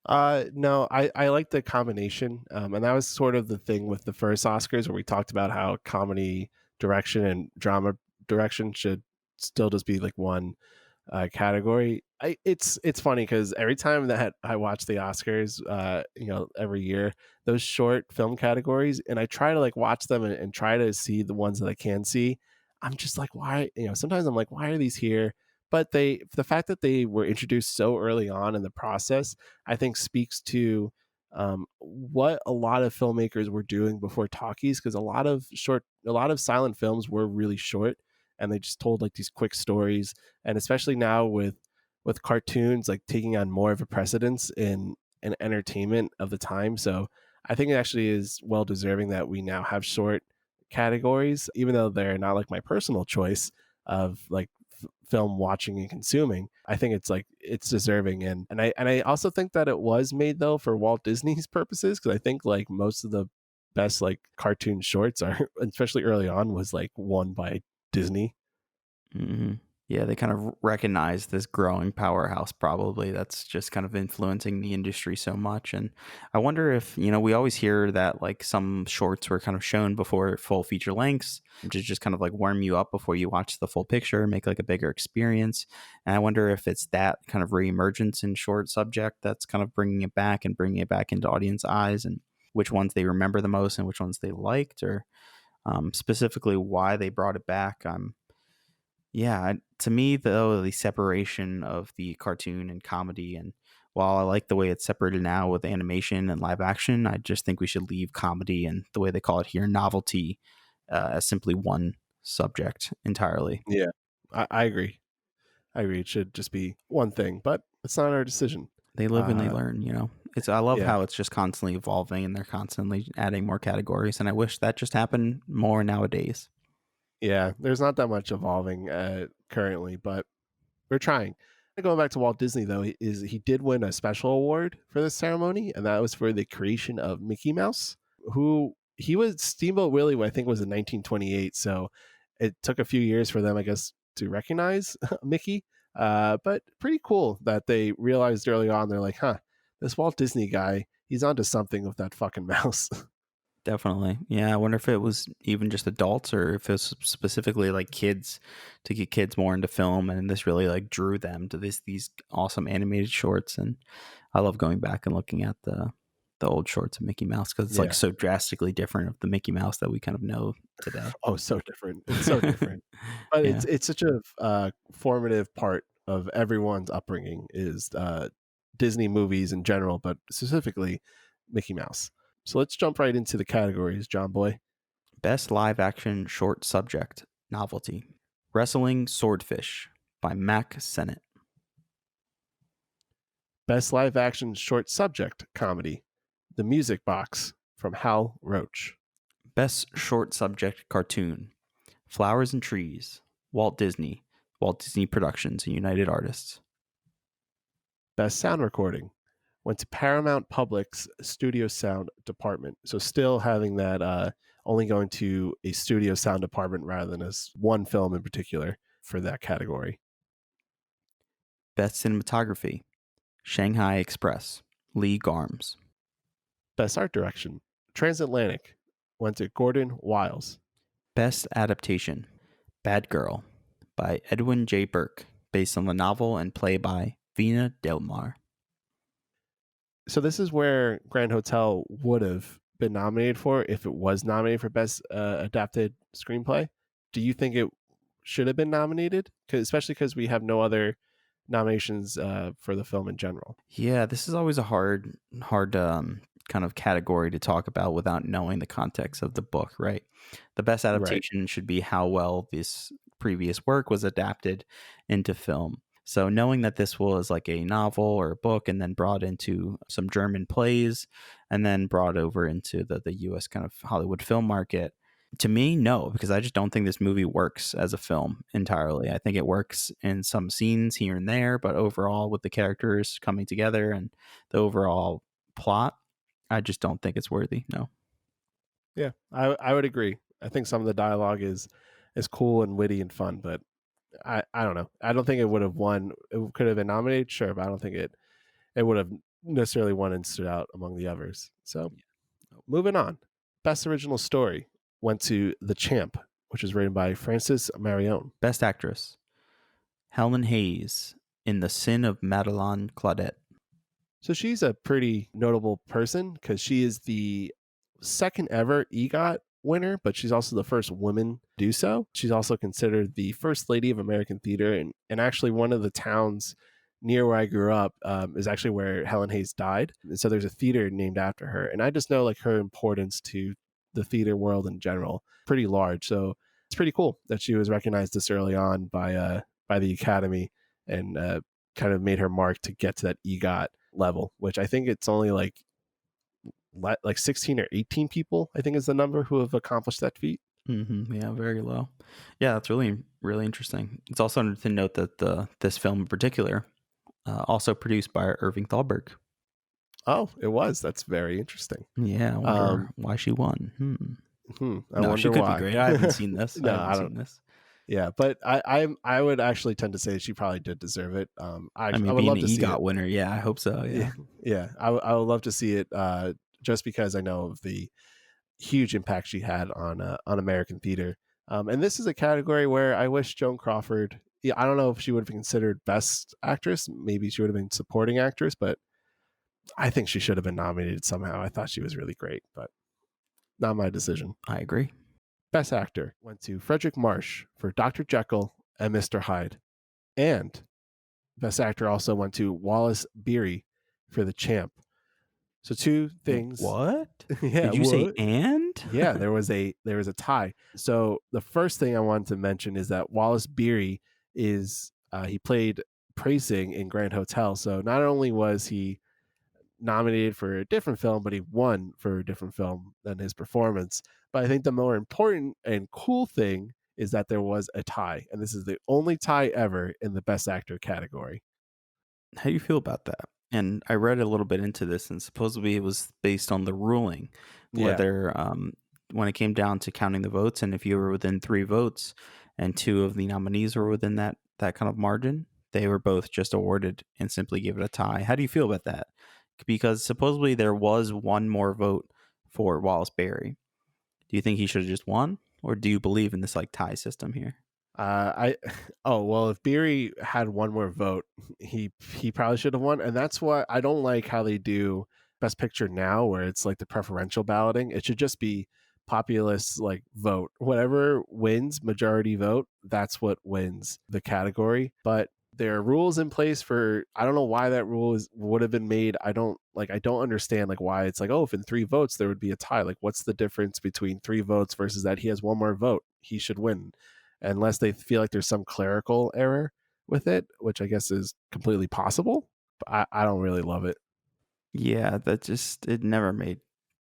Speaker 2: No, I like the combination. And that was sort of the thing with the first Oscars where we talked about how comedy direction and drama direction should still just be like one category. It's funny because every time that I watch the Oscars, every year, those short film categories, and I try to like watch them and try to see the ones that I can see. I'm just like, why? Sometimes I'm like, why are these here? But the fact that they were introduced so early on in the process, I think speaks to what a lot of filmmakers were doing before talkies, because a lot of silent films were really short and they just told like these quick stories. And especially now with cartoons like taking on more of a precedence in entertainment of the time. So I think it actually is well deserving that we now have short categories, even though they're not like my personal choice of like film watching and consuming. I think it's deserving, and I also think that it was made though for Walt Disney's purposes, because I think like most of the best like cartoon shorts are, especially early on, was like won by Disney.
Speaker 3: Mm-hmm. Yeah, they kind of recognize this growing powerhouse probably that's just kind of influencing the industry so much. And I wonder if, we always hear that like some shorts were kind of shown before full feature lengths to just kind of like warm you up before you watch the full picture, make like a bigger experience. And I wonder if it's that kind of reemergence in short subject that's kind of bringing it back and bringing it back into audience eyes, and which ones they remember the most and which ones they liked, or specifically why they brought it back. Yeah, to me, though, the separation of the cartoon and comedy, and while I like the way it's separated now with animation and live action, I just think we should leave comedy and the way they call it here, novelty, as simply one subject entirely.
Speaker 2: Yeah, I agree. It should just be one thing, but it's not our decision.
Speaker 3: They live and they learn, I love how it's just constantly evolving and they're constantly adding more categories, and I wish that just happened more nowadays.
Speaker 2: Yeah, there's not that much evolving currently, but we're trying. Going back to Walt Disney, though, he did win a special award for this ceremony, and that was for the creation of Mickey Mouse, who he was Steamboat Willie, I think, was in 1928. So it took a few years for them, I guess, to recognize Mickey. But pretty cool that they realized early on. They're like, this Walt Disney guy, he's onto something with that fucking mouse.
Speaker 3: Definitely. Yeah, I wonder if it was even just adults or if it was specifically like kids, to get kids more into film, and this really like drew them to these awesome animated shorts. And I love going back and looking at the old shorts of Mickey Mouse, because it's like so drastically different of the Mickey Mouse that we kind of know today.
Speaker 2: Oh, so different. It's so different. But it's such a formative part of everyone's upbringing is Disney movies in general, but specifically Mickey Mouse. So let's jump right into the categories, John Boy.
Speaker 3: Best live action short subject novelty. Wrestling Swordfish by Mac Sennett.
Speaker 2: Best live action short subject comedy. The Music Box from Hal Roach.
Speaker 3: Best short subject cartoon. Flowers and Trees. Walt Disney Productions and United Artists.
Speaker 2: Best sound recording went to Paramount Public's studio sound department. So still having that only going to a studio sound department rather than as one film in particular for that category.
Speaker 3: Best cinematography. Shanghai Express. Lee Garms.
Speaker 2: Best art direction. Transatlantic went to Gordon Wiles.
Speaker 3: Best adaptation. Bad Girl by Edwin J. Burke, based on the novel and play by Vina Del Mar.
Speaker 2: So this is where Grand Hotel would have been nominated for if it was nominated for Best Adapted Screenplay. Do you think it should have been nominated? Especially because we have no other nominations for the film in general.
Speaker 3: Yeah, this is always a hard kind of category to talk about without knowing the context of the book, right? The best adaptation should be how well this previous work was adapted into film. So knowing that this was like a novel or a book and then brought into some German plays and then brought over into the US kind of Hollywood film market, to me, no, because I just don't think this movie works as a film entirely. I think it works in some scenes here and there, but overall with the characters coming together and the overall plot, I just don't think it's worthy. No.
Speaker 2: Yeah, I would agree. I think some of the dialogue is cool and witty and fun, but I don't know. I don't think it would have won. It could have been nominated, sure, but I don't think it would have necessarily won and stood out among the others. So moving on. Best original story went to The Champ, which is written by Frances Marion.
Speaker 3: Best actress. Helen Hayes in The Sin of Madeleine Claudette.
Speaker 2: So she's a pretty notable person because she is the second ever EGOT winner, but she's also the first woman to do so. She's also considered the first lady of American theater, and actually one of the towns near where I grew up is actually where Helen Hayes died. And so there's a theater named after her. And I just know like her importance to the theater world in general, pretty large. So it's pretty cool that she was recognized this early on by the Academy and kind of made her mark to get to that EGOT level, which I think it's only like 16 or 18 people, I think is the number who have accomplished that feat.
Speaker 3: Mm-hmm. Yeah, very low. Yeah, that's really, really interesting. It's also to note that this film in particular, also produced by Irving Thalberg.
Speaker 2: Oh, it was. That's very interesting.
Speaker 3: Yeah, I wonder why she won.
Speaker 2: I wonder
Speaker 3: she could
Speaker 2: why.
Speaker 3: be great. I haven't seen this.
Speaker 2: I haven't seen this. Yeah, but I would actually tend to say she probably did deserve it. I would
Speaker 3: being
Speaker 2: love
Speaker 3: an
Speaker 2: to see
Speaker 3: EGOT
Speaker 2: it.
Speaker 3: winner. Yeah, I hope so.
Speaker 2: Yeah. I would love to see it. Just because I know of the huge impact she had on American theater. And this is a category where I wish Joan Crawford. Yeah, I don't know if she would have been considered best actress. Maybe she would have been supporting actress, but I think she should have been nominated somehow. I thought she was really great, but not my decision.
Speaker 3: I agree.
Speaker 2: Best actor went to Frederick Marsh for Dr. Jekyll and Mr. Hyde. And best actor also went to Wallace Beery for The Champ. So two things.
Speaker 3: What?
Speaker 2: Yeah,
Speaker 3: did you say and?
Speaker 2: Yeah, there was a tie. So the first thing I wanted to mention is that Wallace Beery is he played Praising in Grand Hotel. So not only was he nominated for a different film, but he won for a different film than his performance. But I think the more important and cool thing is that there was a tie, and this is the only tie ever in the Best Actor category.
Speaker 3: How do you feel about that? And I read a little bit into this, and supposedly it was based on the ruling, whether when it came down to counting the votes, and if you were within 3 votes and 2 of the nominees were within that kind of margin, they were both just awarded and simply give it a tie. How do you feel about that? Because supposedly there was one more vote for Wallace Beery. Do you think he should have just won, or do you believe in this like tie system here?
Speaker 2: If Beery had one more vote, he probably should have won, and that's why I don't like how they do Best Picture now, where it's like the preferential balloting. It should just be populist like vote. Whatever wins majority vote, that's what wins the category. But there are rules in place for, I don't know why that would have been made. I don't understand like why it's like, oh, if in 3 votes there would be a tie. Like, what's the difference between 3 votes versus that he has one more vote, he should win, unless they feel like there's some clerical error with it, which I guess is completely possible. But I don't really love it.
Speaker 3: Yeah, it never made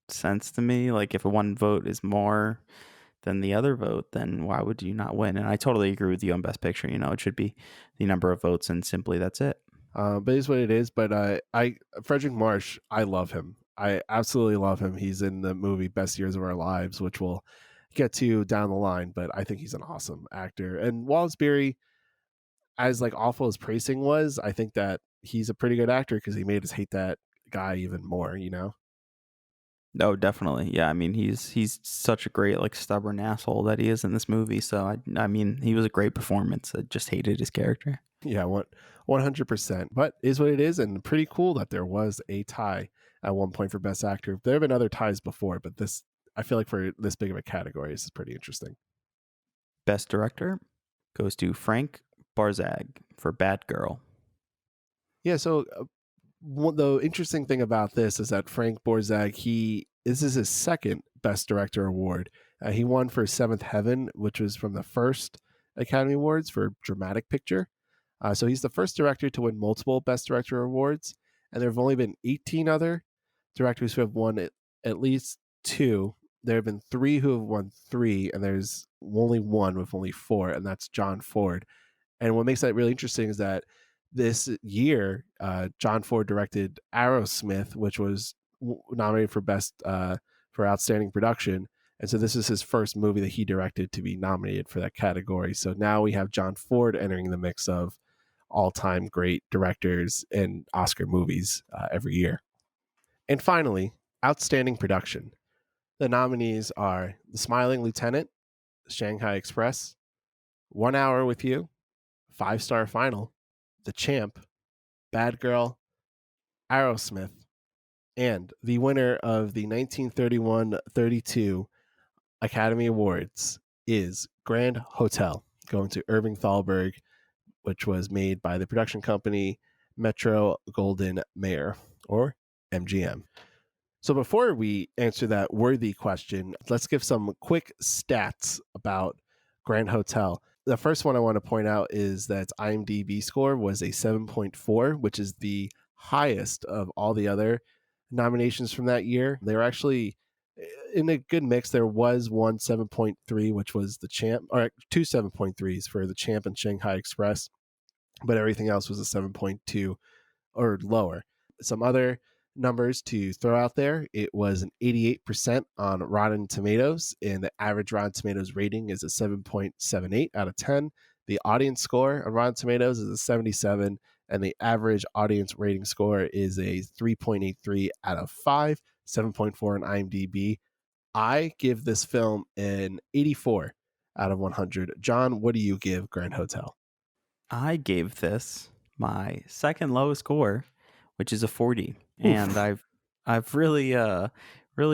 Speaker 3: sense to me. Like, if one vote is more than the other vote, then why would you not win? And I totally agree with you on Best Picture. It should be the number of votes and simply that's it.
Speaker 2: But it's what it is. But Frederick Marsh, I love him. I absolutely love him. He's in the movie Best Years of Our Lives, which we'll get to down the line. But I think he's an awesome actor. And Wallace Beery, as like awful as Precinct was, I think that he's a pretty good actor because he made us hate that guy even more.
Speaker 3: No, definitely. Yeah, I mean, he's such a great, like, stubborn asshole that he is in this movie. So I mean, he was a great performance. I just hated his character.
Speaker 2: Yeah, 100%. But is what it is, and pretty cool that there was a tie at one point for Best Actor. There have been other ties before, but this, I feel like for this big of a category, this is pretty interesting.
Speaker 3: Best Director goes to Frank Barzag for Bad Girl.
Speaker 2: Yeah, so the interesting thing about this is that Frank Barzag, this is his second Best Director award. He won for Seventh Heaven, which was from the first Academy Awards for Dramatic Picture. So he's the first director to win multiple Best Director awards, and there have only been 18 other directors who have won at least 2. There have been 3 who have won 3, and there's only 1 with only 4, and that's John Ford. And what makes that really interesting is that this year, John Ford directed Aerosmith, which was nominated for for Outstanding Production. And so this is his first movie that he directed to be nominated for that category. So now we have John Ford entering the mix of all-time great directors in Oscar movies every year. And finally, Outstanding Production. The nominees are The Smiling Lieutenant, Shanghai Express, 1 Hour with You, 5-Star Final, The Champ, Bad Girl, Aerosmith, and the winner of the 1931-32 Academy Awards is Grand Hotel, going to Irving Thalberg, which was made by the production company Metro Goldwyn Mayer, or MGM. So before we answer that worthy question, let's give some quick stats about Grand Hotel. The first one I want to point out is that its IMDb score was a 7.4, which is the highest of all the other nominations from that year. They were actually in a good mix. There was one 7.3, which was The Champ, or 2 7.3s for The Champ and Shanghai Express, but everything else was a 7.2 or lower. Some other numbers to throw out there: it was an 88% on Rotten Tomatoes, and the average Rotten Tomatoes rating is a 7.78 out of 10. The audience score on Rotten Tomatoes is a 77, and the average audience rating score is a 3.83 out of 5, 7.4 on IMDb. I give this film an 84 out of 100. John, what do you give Grand Hotel?
Speaker 3: I gave this my second lowest score, which is a 40. And I've really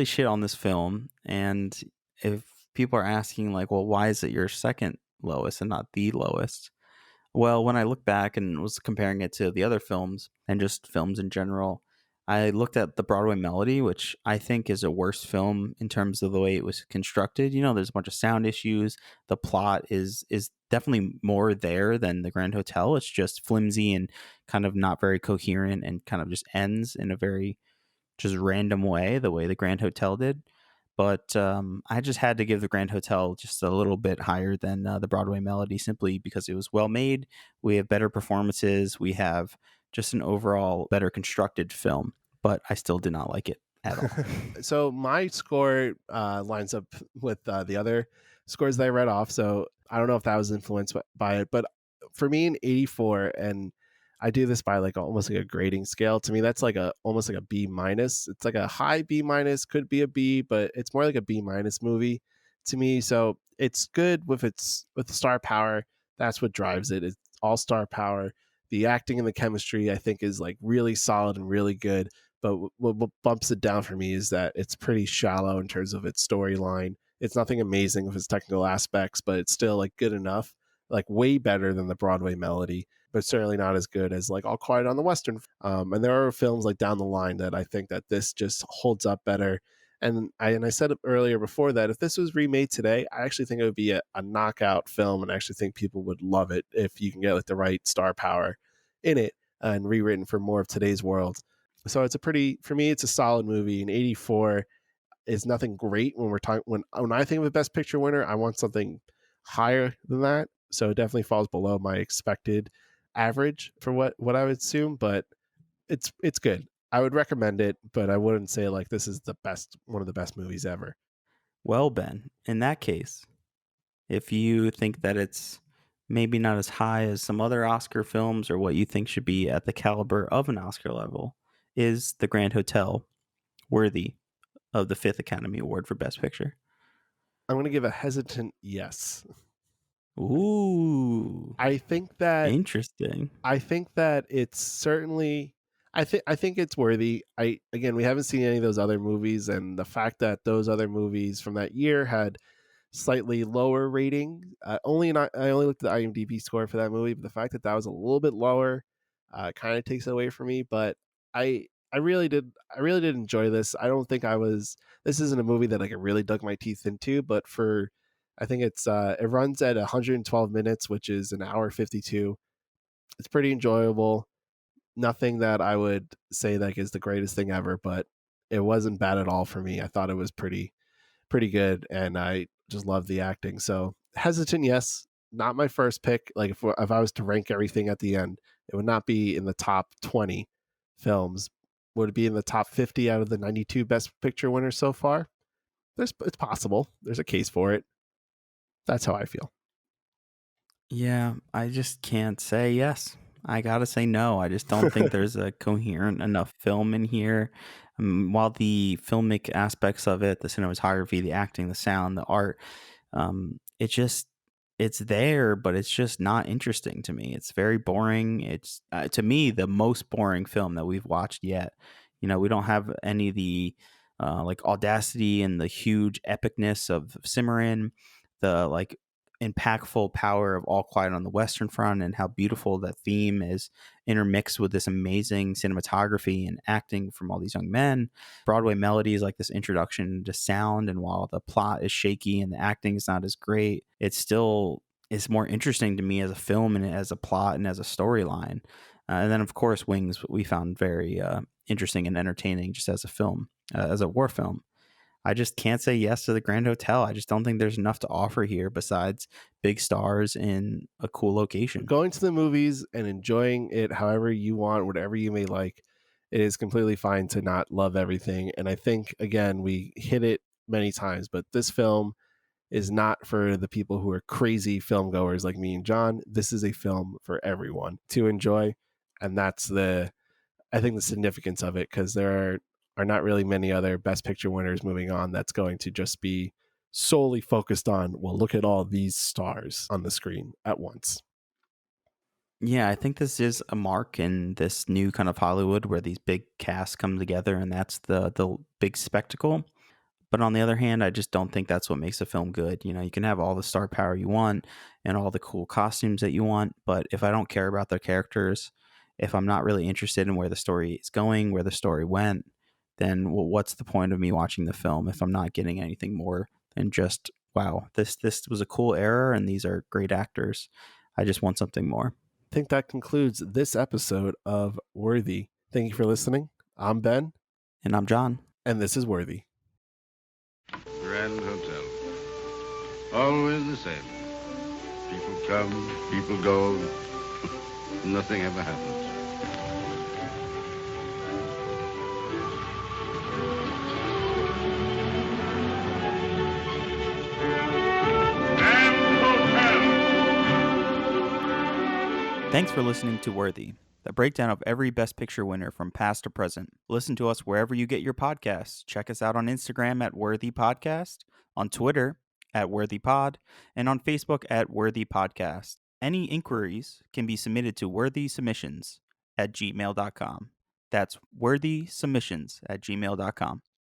Speaker 3: shit on this film. And if people are asking, like, well, why is it your second lowest and not the lowest? Well, when I look back and was comparing it to the other films and just films in general, I looked at The Broadway Melody, which I think is a worse film in terms of the way it was constructed. There's a bunch of sound issues. The plot is definitely more there than The Grand Hotel. It's just flimsy and kind of not very coherent and kind of just ends in a very just random way, the way The Grand Hotel did. But I just had to give The Grand Hotel just a little bit higher than The Broadway Melody, simply because it was well made. We have better performances. We have just an overall better constructed film, but I still did not like it at all.
Speaker 2: So my score lines up with the other scores that I read off. So I don't know if that was influenced by it, but for me, an 84, and I do this by like almost like a grading scale. To me, that's like almost like a B minus. It's like a high B minus, could be a B, but it's more like a B minus movie to me. So it's good with the star power. That's what drives it. It's all star power. The acting and the chemistry, I think, is like really solid and really good. But what bumps it down for me is that it's pretty shallow in terms of its storyline. It's nothing amazing with its technical aspects, but it's still like good enough, like way better than The Broadway Melody. but certainly not as good as like All Quiet on the Western. And there are films like down the line that I think that this just holds up better. And I said it earlier before that if this was remade today, I actually think it would be a knockout film, and I actually think people would love it if you can get like the right star power in it and rewritten for more of today's world. So for me, it's a solid movie. And 84 is nothing great when we're talking, when I think of a Best Picture winner, I want something higher than that. So it definitely falls below my expected average for what I would assume, but it's good. I would recommend it, but I wouldn't say like this is one of the best movies ever.
Speaker 3: Well, Ben, in that case, if you think that it's maybe not as high as some other Oscar films or what you think should be at the caliber of an Oscar level, is The Grand Hotel worthy of the 5th Academy Award for Best Picture?
Speaker 2: I'm going to give a hesitant yes.
Speaker 3: Ooh.
Speaker 2: I think that
Speaker 3: interesting.
Speaker 2: I think that it's certainly I think it's worthy. We haven't seen any of those other movies, and the fact that those other movies from that year had slightly lower rating. I only looked at the IMDb score for that movie, but the fact that was a little bit lower kind of takes it away from me. But I really did enjoy this. I don't think this isn't a movie that like I really dug my teeth into, but I think it runs at 112 minutes, which is an hour 52. It's pretty enjoyable. Nothing that I would say like is the greatest thing ever, but it wasn't bad at all for me. I thought it was pretty good, and I just love the acting. So hesitant, yes. Not my first pick. Like if I was to rank everything at the end, it would not be in the top 20 films. Would it be in the top 50 out of the 92 Best Picture winners so far? It's possible. There's a case for it. That's how I feel.
Speaker 3: Yeah, I just can't say yes. I gotta say no. I just don't think there's a coherent enough film in here. While the filmic aspects of it, the cinematography, the acting, the sound, the art, it's there, but it's just not interesting to me. It's very boring. It's to me the most boring film that we've watched yet. We don't have any of the like audacity and the huge epicness of Cimarron, the like impactful power of All Quiet on the Western Front, and how beautiful that theme is intermixed with this amazing cinematography and acting from all these young men. Broadway melodies like this introduction to sound, and while the plot is shaky and the acting is not as great, it still is more interesting to me as a film and as a plot and as a storyline. And then of course Wings we found very interesting and entertaining just as a film, as a war film. I just can't say yes to The Grand Hotel. I just don't think there's enough to offer here besides big stars in a cool location.
Speaker 2: Going to the movies and enjoying it however you want, whatever you may like, it is completely fine to not love everything. And I think, again, we hit it many times, but this film is not for the people who are crazy film goers like me and John. This is a film for everyone to enjoy. And that's I think the significance of it, because there are not really many other Best Picture winners moving on that's going to just be solely focused on, well, look at all these stars on the screen at once.
Speaker 3: Yeah, I think this is a mark in this new kind of Hollywood where these big casts come together and that's the big spectacle. But on the other hand, I just don't think that's what makes a film good. You can have all the star power you want and all the cool costumes that you want, but if I don't care about their characters, if I'm not really interested in where the story is going, where the story went, then what's the point of me watching the film if I'm not getting anything more than just, wow, this was a cool era and these are great actors. I just want something more.
Speaker 2: I think that concludes this episode of Worthy. Thank you for listening. I'm Ben.
Speaker 3: And I'm John.
Speaker 2: And this is Worthy.
Speaker 4: Grand Hotel. Always the same. People come, people go. Nothing ever happens.
Speaker 3: Thanks for listening to Worthy, the breakdown of every Best Picture winner from past to present. Listen to us wherever you get your podcasts. Check us out on Instagram at Worthy Podcast, on Twitter at Worthy Pod, and on Facebook at Worthy Podcast. Any inquiries can be submitted to worthysubmissions@gmail.com. That's worthysubmissions@gmail.com.